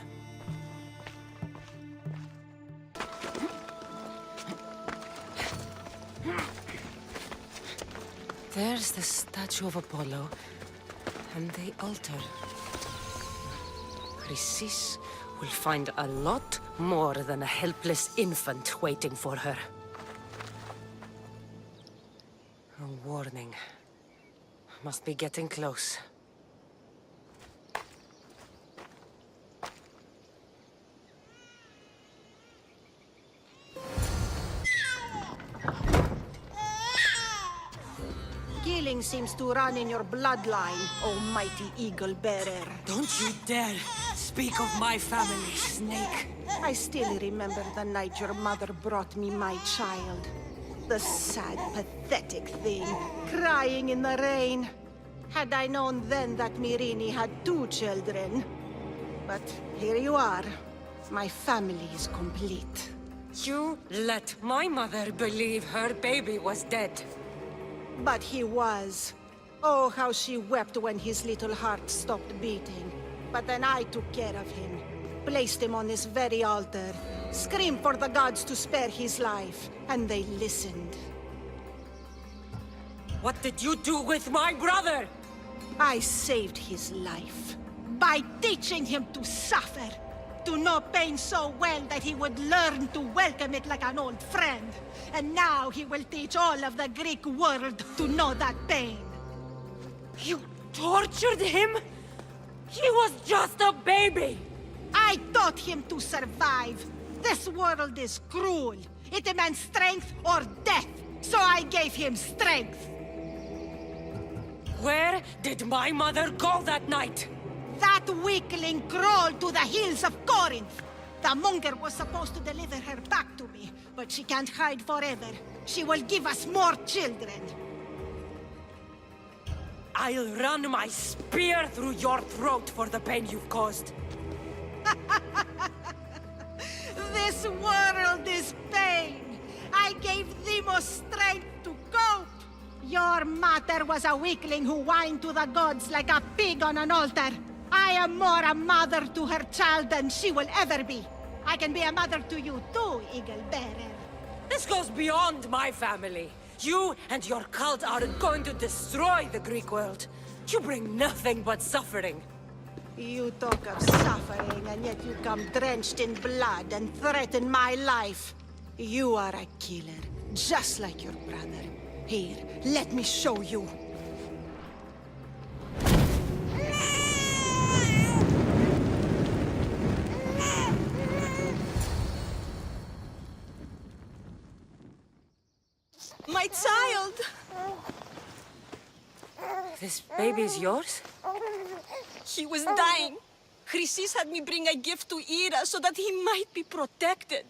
Speaker 1: There's the statue of Apollo, and the altar. Chrysis will find a lot more than a helpless infant waiting for her. A warning. Must be getting close.
Speaker 21: Killing seems to run in your bloodline, oh mighty eagle bearer.
Speaker 1: Don't you dare speak of my family, Snake.
Speaker 21: I still remember the night your mother brought me my child. The sad, pathetic thing, crying in the rain. Had I known then that Myrrine had 2 children. But here you are. My family is complete.
Speaker 1: You let my mother believe her baby was dead.
Speaker 21: But he was. Oh, how she wept when his little heart stopped beating. But then I took care of him. Placed him on this very altar. Screamed for the gods to spare his life. And they listened.
Speaker 1: What did you do with my brother?
Speaker 21: I saved his life. By teaching him to suffer. To know pain so well that he would learn to welcome it like an old friend. And now he will teach all of the Greek world to know that pain.
Speaker 1: You tortured him? He was just a baby!
Speaker 21: I taught him to survive. This world is cruel. It demands strength or death. So I gave him strength.
Speaker 1: Where did my mother go that night?
Speaker 21: That weakling crawled to the hills of Corinth. The monger was supposed to deliver her back to me, but she can't hide forever. She will give us more children.
Speaker 1: I'll run my spear through your throat for the pain you've caused.
Speaker 21: This world is pain. I gave Demos strength to cope. Your mother was a weakling who whined to the gods like a pig on an altar. I am more a mother to her child than she will ever be. I can be a mother to you too, Eagle Bearer.
Speaker 1: This goes beyond my family. You and your cult are going to destroy the Greek world. You bring nothing but suffering.
Speaker 21: You talk of suffering, and yet you come drenched in blood and threaten my life. You are a killer, just like your brother. Here, let me show you.
Speaker 12: My child!
Speaker 1: This baby's yours?
Speaker 12: He was dying. Chrysis had me bring a gift to Ira so that he might be protected.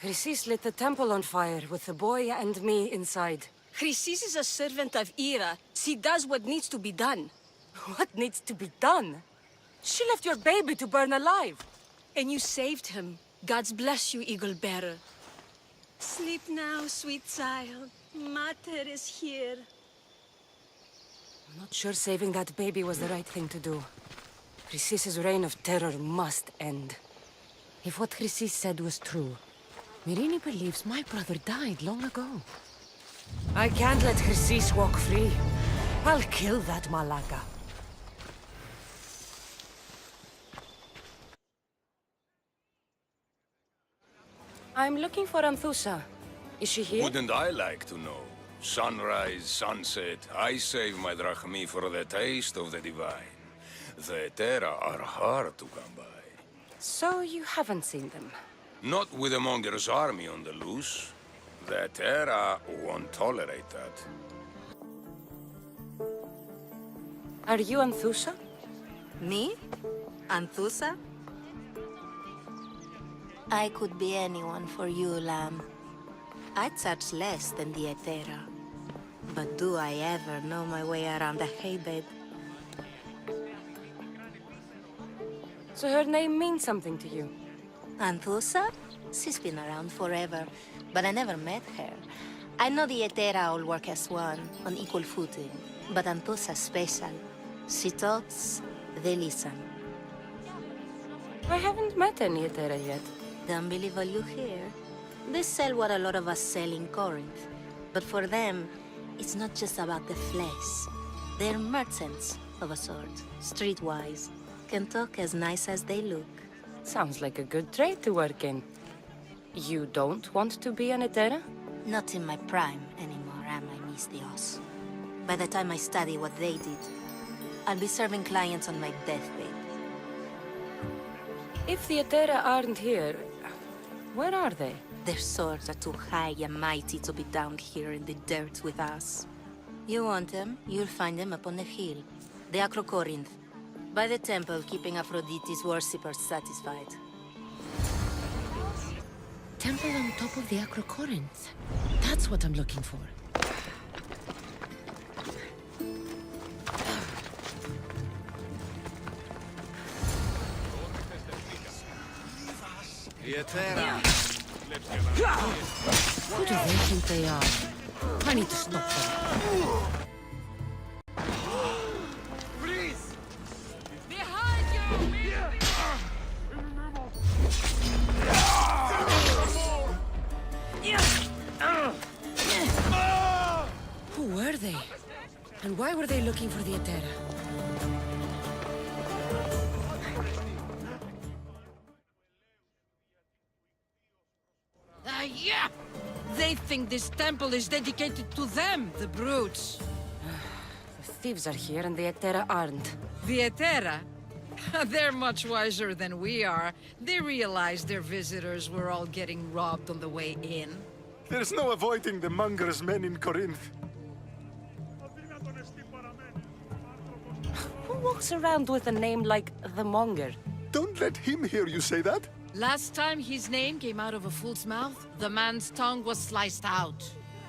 Speaker 1: Chrysis lit the temple on fire with the boy and me inside.
Speaker 12: Chrysis is a servant of Ira. She does what needs to be done.
Speaker 1: What needs to be done? She left your baby to burn alive.
Speaker 12: And you saved him. God's bless you, Eagle Bearer. Sleep now, sweet child. Mater is here.
Speaker 1: I'm not sure saving that baby was the right thing to do. Chrysis's reign of terror must end. If what Chrysis said was true, Myrrine believes my brother died long ago. I can't let Chrysis walk free. I'll kill that Malaka. I'm looking for Anthusa. Is she here?
Speaker 5: Wouldn't I like to know? Sunrise, sunset, I save my drachmi for the taste of the divine. The Terra are hard to come by.
Speaker 1: So you haven't seen them?
Speaker 5: Not with a monger's army on the loose. The Terra won't tolerate that.
Speaker 1: Are you Anthusa?
Speaker 15: Me? Anthusa? I could be anyone for you, Lamb. I charge less than the Etera. But do I ever know my way around a haybed?
Speaker 1: So her name means something to you?
Speaker 15: Anthusa? She's been around forever, but I never met her. I know the Etera all work as one, on equal footing. But Anthusa's special. She talks, they listen.
Speaker 1: I haven't met any Etera yet.
Speaker 15: Don't believe all you hear. They sell what a lot of us sell in Corinth. But for them, It's not just about the flesh. They're merchants of a sort, streetwise. Can talk as nice as they look.
Speaker 1: Sounds like a good trade to work in. You don't want to be an Etera?
Speaker 15: Not in my prime anymore, am I, Miss Dios? By the time I study what they did, I'll be serving clients on my deathbed.
Speaker 1: If the Etera aren't here, where are they?
Speaker 15: Their swords are too high and mighty to be down here in the dirt with us. You want them, you'll find them up on the hill. The Acrocorinth. By the temple, keeping Aphrodite's worshippers satisfied.
Speaker 20: Temple on top of the Acrocorinth. That's what I'm looking for. Who do they think they are? I need to stop them.
Speaker 8: Freeze!
Speaker 20: Behind you!
Speaker 1: Who were they? And why were they looking for the Etera?
Speaker 16: Yeah! They think this temple is dedicated to them, the brutes.
Speaker 1: The thieves are here and the Etera aren't.
Speaker 16: The Etera? They're much wiser than we are. They realized their visitors were all getting robbed on the way in.
Speaker 7: There's no avoiding the monger's men in Corinth.
Speaker 1: Who walks around with a name like the Monger?
Speaker 7: Don't let him hear you say that.
Speaker 16: Last time his name came out of a fool's mouth, the man's tongue was sliced out.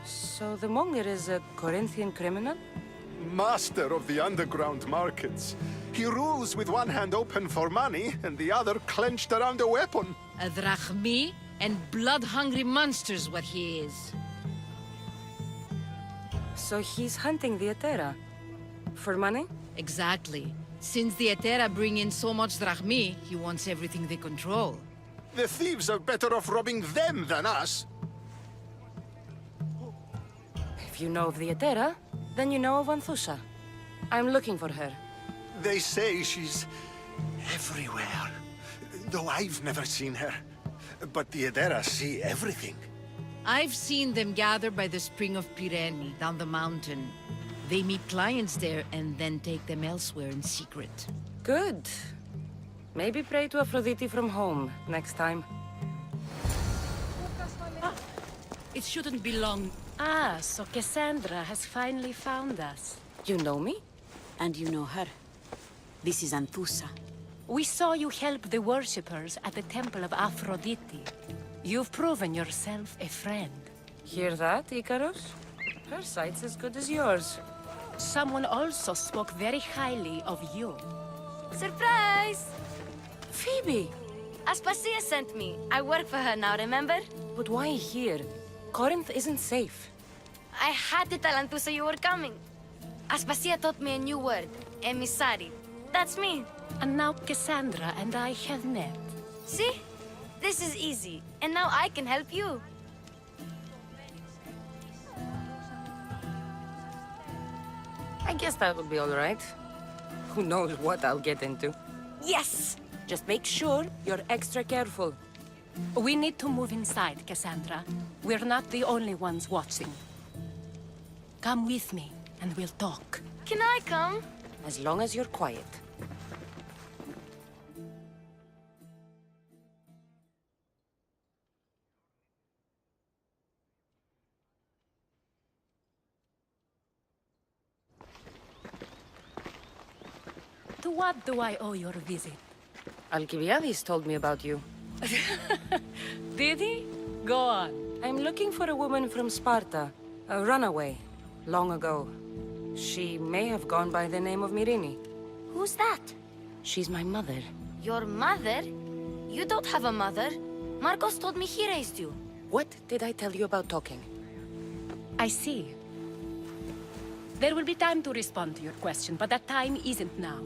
Speaker 1: So the Monger is a Corinthian criminal?
Speaker 7: Master of the underground markets. He rules with one hand open for money and the other clenched around a weapon.
Speaker 16: A drachmi and blood-hungry monster's what he is.
Speaker 1: So he's hunting the Etera? For money?
Speaker 16: Exactly. Since the Etera bring in so much drachmi, he wants everything they control.
Speaker 7: The thieves are better off robbing them than us.
Speaker 1: If you know of the Etera, then you know of Anthusa. I'm looking for her.
Speaker 7: They say she's everywhere, though I've never seen her. But the Etera see everything.
Speaker 16: I've seen them gather by the spring of Pirene, down the mountain. They meet clients there and then take them elsewhere in secret.
Speaker 1: Good. Maybe pray to Aphrodite from home next time.
Speaker 20: It shouldn't be long. Ah, so Kassandra has finally found us.
Speaker 1: You know me?
Speaker 22: And you know her. This is Anthusa.
Speaker 20: We saw you help the worshippers at the temple of Aphrodite. You've proven yourself a friend.
Speaker 1: Hear that, Icarus? Her sight's as good as yours.
Speaker 20: Someone also spoke very highly of you.
Speaker 14: Surprise!
Speaker 1: Phoebe!
Speaker 14: Aspasia sent me. I work for her now, remember?
Speaker 1: But why here? Corinth isn't safe.
Speaker 14: I had to tell Anthusa you were coming. Aspasia taught me a new word. Emissary. That's me.
Speaker 20: And now Kassandra and I have met.
Speaker 14: See? This is easy. And now I can help you.
Speaker 1: I guess that would be all right. Who knows what I'll get into.
Speaker 14: Yes!
Speaker 1: Just make sure you're extra careful.
Speaker 20: We need to move inside, Kassandra. We're not the only ones watching. Come with me, and we'll talk.
Speaker 14: Can I come?
Speaker 1: As long as you're quiet.
Speaker 20: To what do I owe your visit?
Speaker 1: Alcibiades told me about you.
Speaker 20: Did he? Go on.
Speaker 1: I'm looking for a woman from Sparta. A runaway. Long ago. She may have gone by the name of Myrine.
Speaker 14: Who's that?
Speaker 1: She's my mother.
Speaker 14: Your mother? You don't have a mother. Marcos told me he raised you.
Speaker 1: What did I tell you about talking?
Speaker 20: I see. There will be time to respond to your question, but that time isn't now.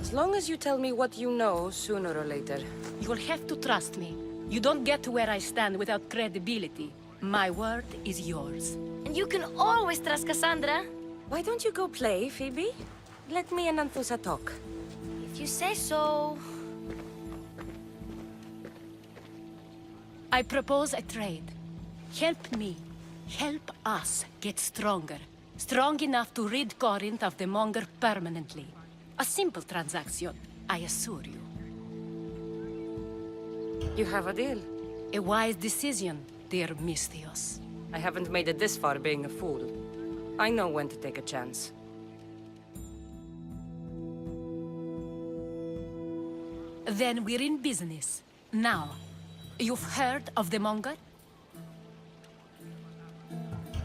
Speaker 1: As long as you tell me what you know, sooner or later.
Speaker 20: You will have to trust me. You don't get to where I stand without credibility. My word is yours.
Speaker 14: And you can always trust Kassandra.
Speaker 1: Why don't you go play, Phoebe? Let me and Anthusa talk.
Speaker 14: If you say so.
Speaker 20: I propose a trade. Help me. Help us get stronger. Strong enough to rid Corinth of the Monger permanently. A simple transaction, I assure you.
Speaker 1: You have a deal.
Speaker 20: A wise decision, dear Misthios.
Speaker 1: I haven't made it this far being a fool. I know when to take a chance.
Speaker 20: Then we're in business. Now, you've heard of the Monger?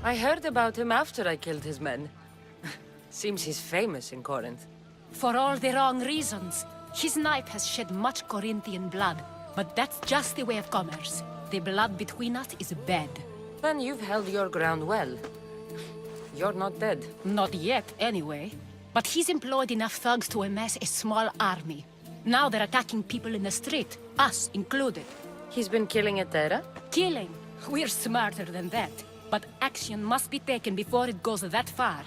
Speaker 1: I heard about him after I killed his men. Seems he's famous in Corinth.
Speaker 20: For all the wrong reasons. His knife has shed much Corinthian blood, but that's just the way of commerce. The blood between us is bad.
Speaker 1: Then you've held your ground well. You're not dead.
Speaker 20: Not yet, anyway. But he's employed enough thugs to amass a small army. Now they're attacking people in the street, us included.
Speaker 1: He's been killing Etera?
Speaker 20: Killing? We're smarter than that. But action must be taken before it goes that far.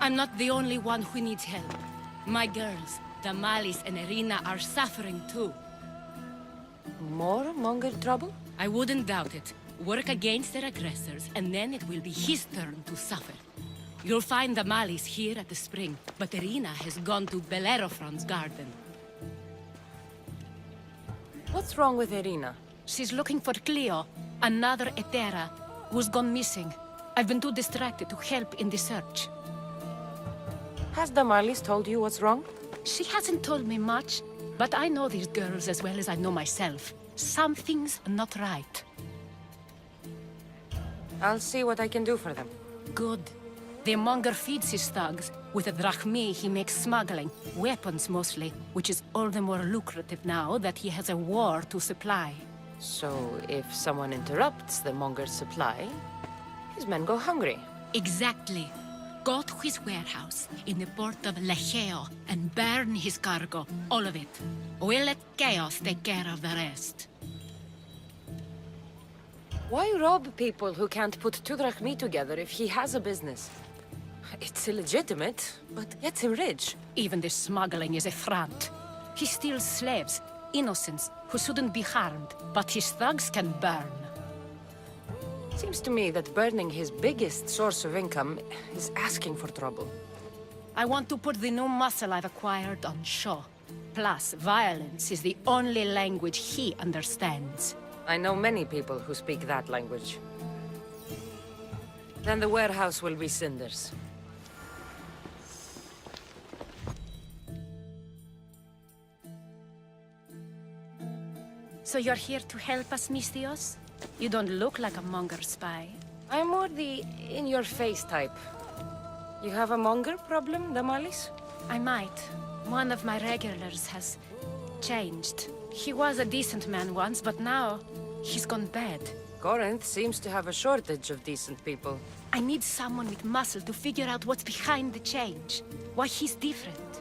Speaker 20: I'm not the only one who needs help. My girls, Damalis and Irina, are suffering too.
Speaker 1: More Monger trouble?
Speaker 20: I wouldn't doubt it. Work against their aggressors, and then it will be his turn to suffer. You'll find Damalis here at the spring, but Irina has gone to Bellerophon's garden.
Speaker 1: What's wrong with Irina?
Speaker 20: She's looking for Cleo, another Etera, who's gone missing. I've been too distracted to help in the search.
Speaker 1: Has Damalis told you what's wrong?
Speaker 20: She hasn't told me much, but I know these girls as well as I know myself. Something's not right.
Speaker 1: I'll see what I can do for them.
Speaker 20: Good. The Monger feeds his thugs. With the drachmi, he makes smuggling. Weapons, mostly, which is all the more lucrative now that he has a war to supply.
Speaker 1: So, if someone interrupts the Monger's supply, his men go hungry.
Speaker 20: Exactly. Go to his warehouse in the port of Lecheo and burn his cargo, all of it. We'll let chaos take care of the rest.
Speaker 1: Why rob people who can't put 2 drachmi together if he has a business? It's illegitimate, but gets him rich.
Speaker 20: Even the smuggling is a front. He steals slaves, innocents, who shouldn't be harmed, but his thugs can burn.
Speaker 1: Seems to me that burning his biggest source of income is asking for trouble.
Speaker 20: I want to put the new muscle I've acquired on show. Plus, violence is the only language he understands.
Speaker 1: I know many people who speak that language. Then the warehouse will be cinders.
Speaker 20: So you're here to help us, Misthios? You don't look like a Monger spy.
Speaker 1: I'm more the in-your-face type. You have a Monger problem, Damalis?
Speaker 20: I might. One of my regulars has changed. He was a decent man once, but now he's gone bad.
Speaker 1: Corinth seems to have a shortage of decent people.
Speaker 20: I need someone with muscle to figure out what's behind the change. Why he's different.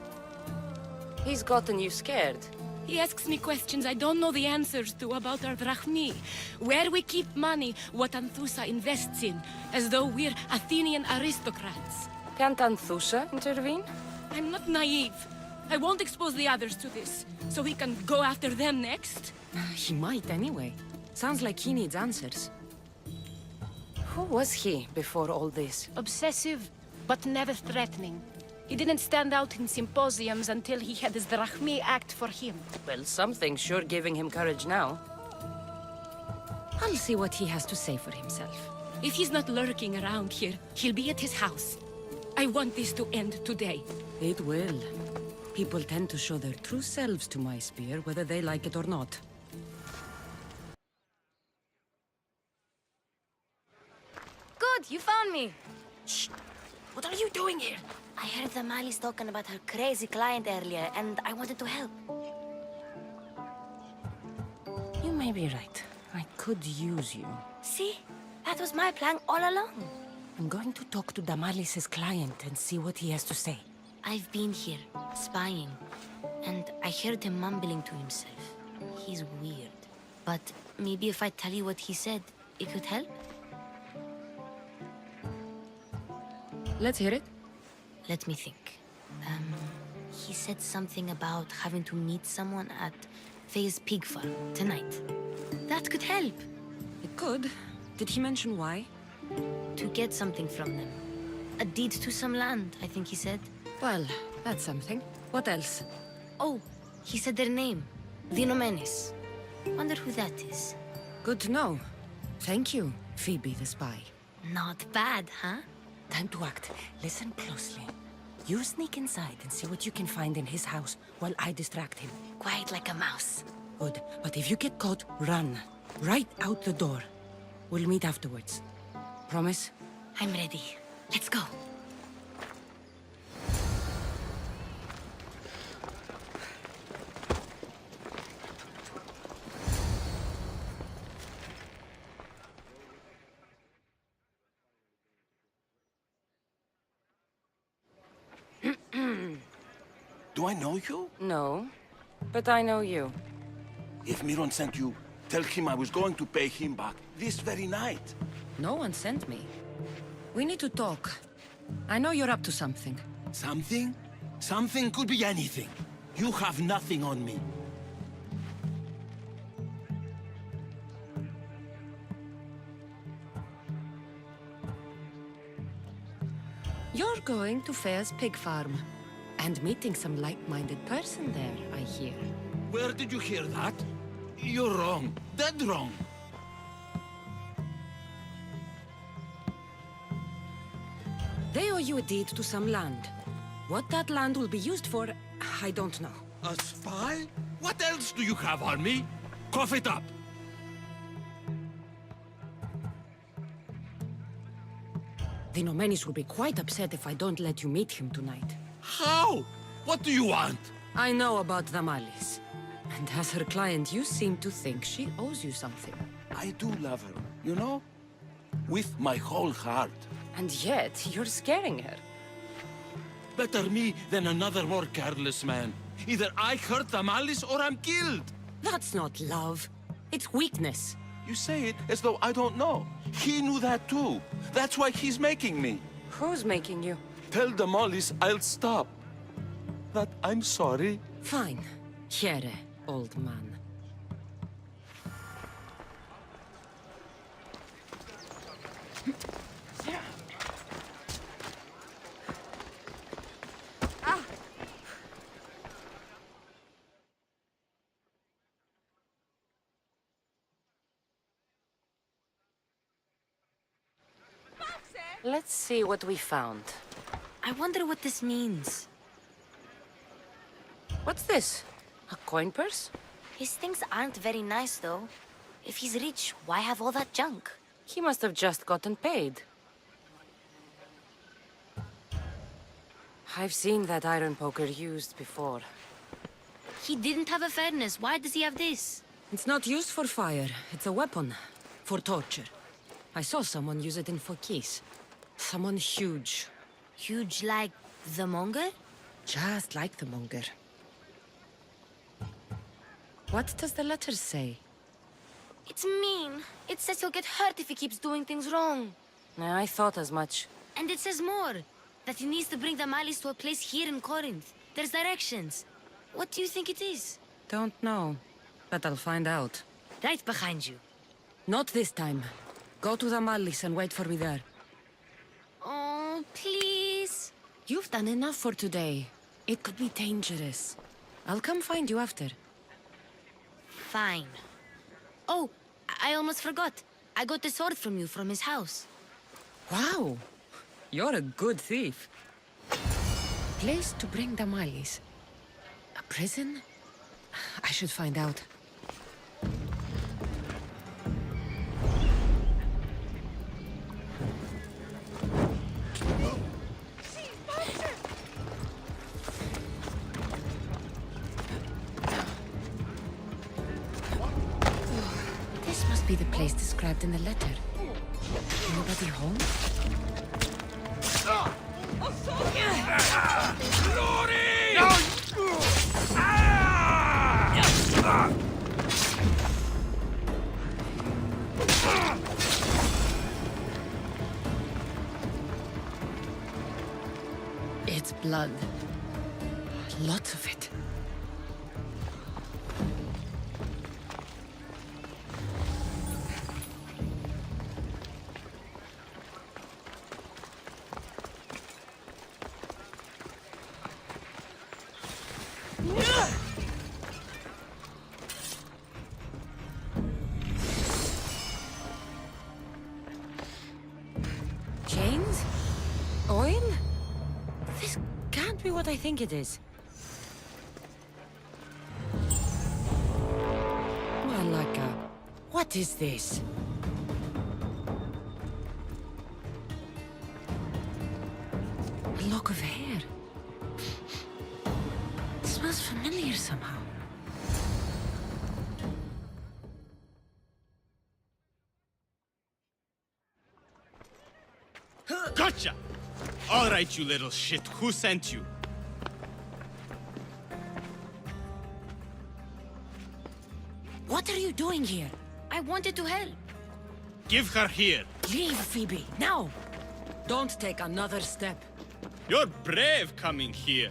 Speaker 1: He's gotten you scared.
Speaker 20: He asks me questions I don't know the answers to about our drachmi. Where we keep money, what Anthusa invests in. As though we're Athenian aristocrats.
Speaker 1: Can't Anthusa intervene?
Speaker 20: I'm not naive. I won't expose the others to this. So he can go after them next?
Speaker 1: He might anyway. Sounds like he needs answers. Who was he before all this?
Speaker 20: Obsessive, but never threatening. He didn't stand out in symposiums until he had his drachmi act for him.
Speaker 1: Well, something's sure giving him courage now. I'll see what he has to say for himself.
Speaker 20: If he's not lurking around here, he'll be at his house. I want this to end today.
Speaker 1: It will. People tend to show their true selves to my spear, whether they like it or not.
Speaker 14: Good, you found me.
Speaker 1: Shh! What are you doing here?
Speaker 14: I heard Damalis talking about her crazy client earlier, and I wanted to help.
Speaker 1: You may be right. I could use you.
Speaker 14: See? That was my plan all along.
Speaker 1: I'm going to talk to Damalis' client and see what he has to say.
Speaker 14: I've been here, spying, and I heard him mumbling to himself. He's weird. But Maybe if I tell you what he said, it could help?
Speaker 20: Let's hear it.
Speaker 14: Let me think. He said something about having to meet someone at Faye's pig farm tonight. That could help.
Speaker 1: It could. Did he mention why?
Speaker 14: To get something from them. A deed to some land, I think he said.
Speaker 1: Well, that's something. What else?
Speaker 14: Oh, he said their name. The Nomenes. Wonder who that is.
Speaker 1: Good to know. Thank you, Phoebe the spy.
Speaker 14: Not bad, huh?
Speaker 1: Time to act. Listen closely. You sneak inside and see what you can find in his house while I distract him.
Speaker 14: Quiet like a mouse.
Speaker 1: Good. But if you get caught, run. Right out the door. We'll meet afterwards. Promise?
Speaker 14: I'm ready. Let's go.
Speaker 17: Do I know you?
Speaker 1: No, but I know you.
Speaker 17: If Miron sent you, tell him I was going to pay him back this very night.
Speaker 1: No one sent me. We need to talk. I know you're up to something.
Speaker 17: Something? Something could be anything. You have nothing on me.
Speaker 1: You're going to Fair's pig farm. And meeting some like-minded person there, I hear.
Speaker 17: Where did you hear that? You're wrong. Dead wrong.
Speaker 1: They owe you a deed to some land. What that land will be used for, I don't know.
Speaker 17: A spy? What else do you have on me? Cough it up.
Speaker 1: The Nomenes will be quite upset if I don't let you meet him tonight.
Speaker 17: How? What do you want?
Speaker 1: I know about the Malis. And as her client, you seem to think she owes you something.
Speaker 17: I do love her, you know? With my whole heart.
Speaker 1: And yet, you're scaring her.
Speaker 17: Better me than another more careless man. Either I hurt the Malis or I'm killed.
Speaker 1: That's not love. It's weakness.
Speaker 17: You say it as though I don't know. He knew that too. That's why he's making me.
Speaker 1: Who's making you?
Speaker 17: Tell the Mollies I'll stop. That I'm sorry.
Speaker 1: Fine. Here, old man. Let's see what we found.
Speaker 14: I wonder what this means.
Speaker 1: What's this? A coin purse?
Speaker 14: His things aren't very nice, though. If he's rich, why have all that junk?
Speaker 1: He must have just gotten paid. I've seen that iron poker used before.
Speaker 14: He didn't have a furnace. Why does he have this?
Speaker 1: It's not used for fire. It's a weapon. For torture. I saw someone use it in Fokis. Someone huge.
Speaker 14: Huge like the Monger?
Speaker 1: Just like the Monger. What does the letter say?
Speaker 14: It's mean. It says he'll get hurt if he keeps doing things wrong.
Speaker 1: I thought as much.
Speaker 14: And it says more. That he needs to bring the Malis to a place here in Corinth. There's directions. What do you think it is?
Speaker 1: Don't know. But I'll find out.
Speaker 14: Right behind you.
Speaker 1: Not this time. Go to the Malis and wait for me there.
Speaker 14: Oh, please.
Speaker 1: You've done enough for today. It could be dangerous. I'll come find you after.
Speaker 14: Fine. Oh, I almost forgot. I got the sword from you from his house.
Speaker 1: Wow. You're a good thief. Place to bring the Malis. A prison? I should find out. This must be the place described in the letter. Anybody home?
Speaker 16: It's blood. Lots of it.
Speaker 1: Chains? Oil? This can't be what I think it is. Malaka, what is this? A lock of hair. It smells familiar somehow.
Speaker 3: Gotcha! All right, you little shit. Who sent you?
Speaker 1: What are you doing here?
Speaker 14: I wanted to help.
Speaker 3: Give her here.
Speaker 1: Leave, Phoebe, now! Don't take another step.
Speaker 3: You're brave coming here.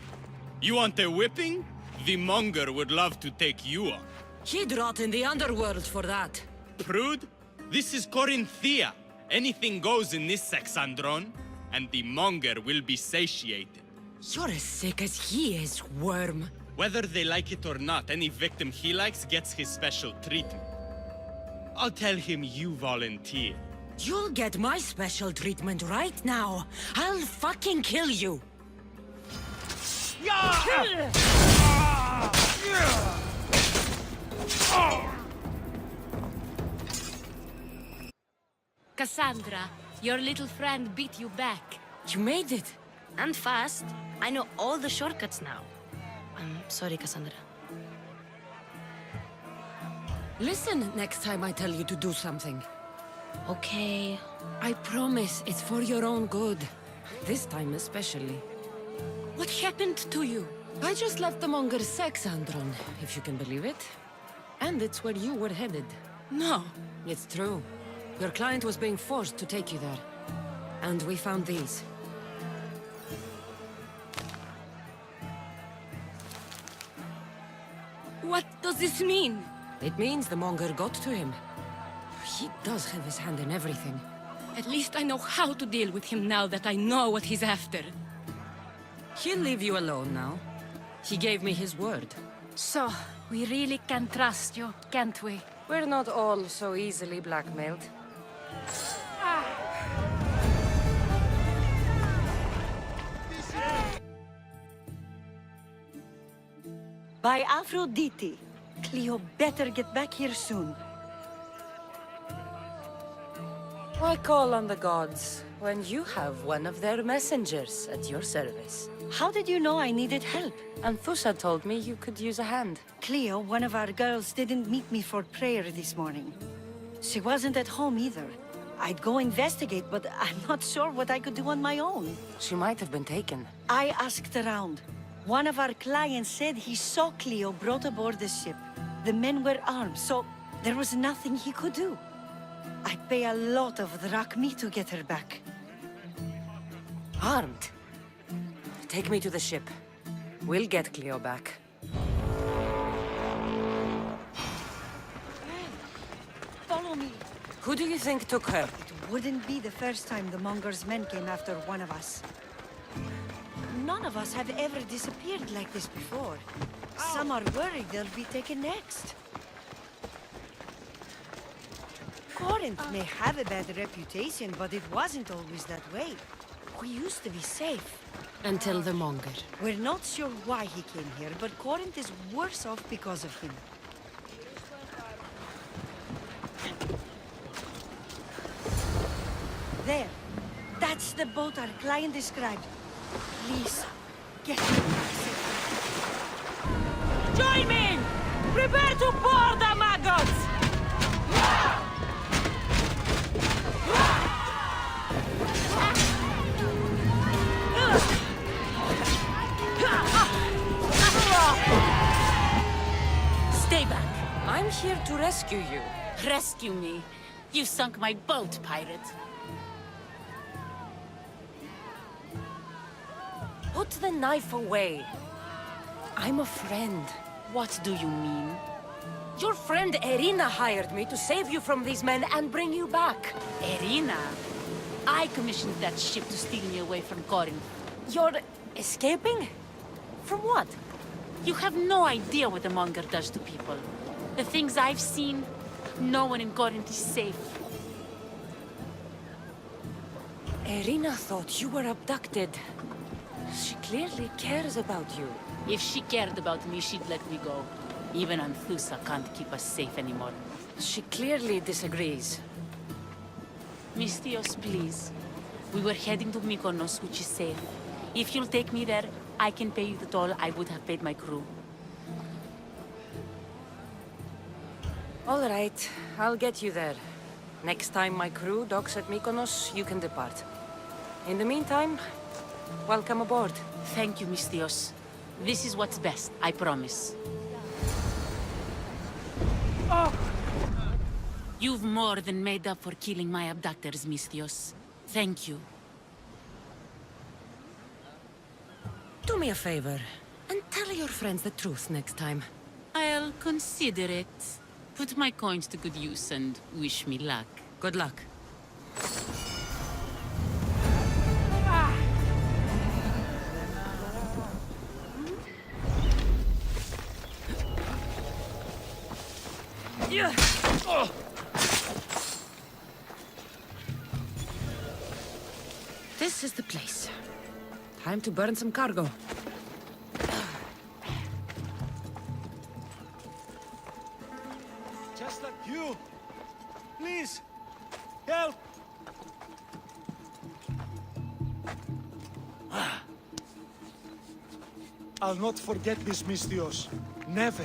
Speaker 3: You want a whipping? The monger would love to take you on.
Speaker 1: He'd rot in the underworld for that.
Speaker 3: Prude, this is Corinthia. Anything goes in this Saxandron, and the monger will be satiated.
Speaker 1: You're as sick as he is, worm.
Speaker 3: Whether they like it or not, any victim he likes gets his special treatment. I'll tell him you volunteer.
Speaker 1: You'll get my special treatment right now. I'll fucking kill you.
Speaker 20: Kassandra, your little friend beat you back.
Speaker 1: You made it.
Speaker 14: And fast. I know all the shortcuts now. I'm sorry, Kassandra.
Speaker 1: Listen next time I tell you to do something.
Speaker 14: Okay.
Speaker 1: I promise it's for your own good. This time especially.
Speaker 20: What happened to you?
Speaker 1: I just left the monger's Saxandron, if you can believe it. And it's where you were headed.
Speaker 20: No.
Speaker 1: It's true. Your client was being forced to take you there. And we found these.
Speaker 20: What does this mean?
Speaker 1: It means the monger got to him. He does have his hand in everything.
Speaker 20: At least I know how to deal with him now that I know what he's after.
Speaker 1: He'll leave you alone now. He gave me his word.
Speaker 20: So, we really can trust you, can't we?
Speaker 1: We're not all so easily blackmailed.
Speaker 12: By Aphrodite, Cleo better get back here soon.
Speaker 1: Why call on the gods when you have one of their messengers at your service?
Speaker 12: How did you know I needed help?
Speaker 1: Anthusa told me you could use a hand.
Speaker 12: Cleo, one of our girls, didn't meet me for prayer this morning. She wasn't at home either. I'd go investigate, but I'm not sure what I could do on my own.
Speaker 1: She might have been taken.
Speaker 12: I asked around. One of our clients said he saw Cleo brought aboard the ship. The men were armed, so there was nothing he could do. I'd pay a lot of drachmi to get her back.
Speaker 1: Armed? Take me to the ship. We'll get Cleo back.
Speaker 12: Follow me.
Speaker 1: Who do you think took her?
Speaker 12: It wouldn't be the first time the Monger's men came after one of us. None of us have ever disappeared like this before. Some are worried they'll be taken next. Corinth may have a bad reputation, but it wasn't always that way. We used to be safe.
Speaker 1: Until the monger.
Speaker 12: We're not sure why he came here, but Corinth is worse off because of him. There. That's the boat our client described. Please, get him back safely.
Speaker 1: Join me! Prepare to board the maggots! Stay back. I'm here to rescue you.
Speaker 20: Rescue me. You sunk my boat, pirate.
Speaker 1: Put the knife away. I'm a friend.
Speaker 20: What do you mean?
Speaker 1: Your friend Irina hired me to save you from these men and bring you back.
Speaker 20: Irina? I commissioned that ship to steal me away from Corinth.
Speaker 1: You're escaping? From what?
Speaker 20: You have no idea what the Monger does to people. The things I've seen, no one in Corinth is safe.
Speaker 1: Irina thought you were abducted. She clearly cares about you.
Speaker 20: If she cared about me, she'd let me go. Even Anthusa can't keep us safe anymore.
Speaker 1: She clearly disagrees.
Speaker 20: Misthios, please. We were heading to Mykonos, which is safe. If you'll take me there, I can pay you the toll I would have paid my crew.
Speaker 1: All right, I'll get you there. Next time my crew docks at Mykonos, you can depart. In the meantime, welcome aboard.
Speaker 20: Thank you, Misthios. This is what's best, I promise.
Speaker 1: Oh!
Speaker 20: You've more than made up for killing my abductors, Misthios. Thank you.
Speaker 1: Do me a favor, and tell your friends the truth next time.
Speaker 20: I'll consider it. Put my coins to good use and wish me luck.
Speaker 1: Good luck. Yeah. Oh. This is the place. Time to burn some cargo.
Speaker 10: Just like you. Please, help! I'll not forget this, Misthios. Never.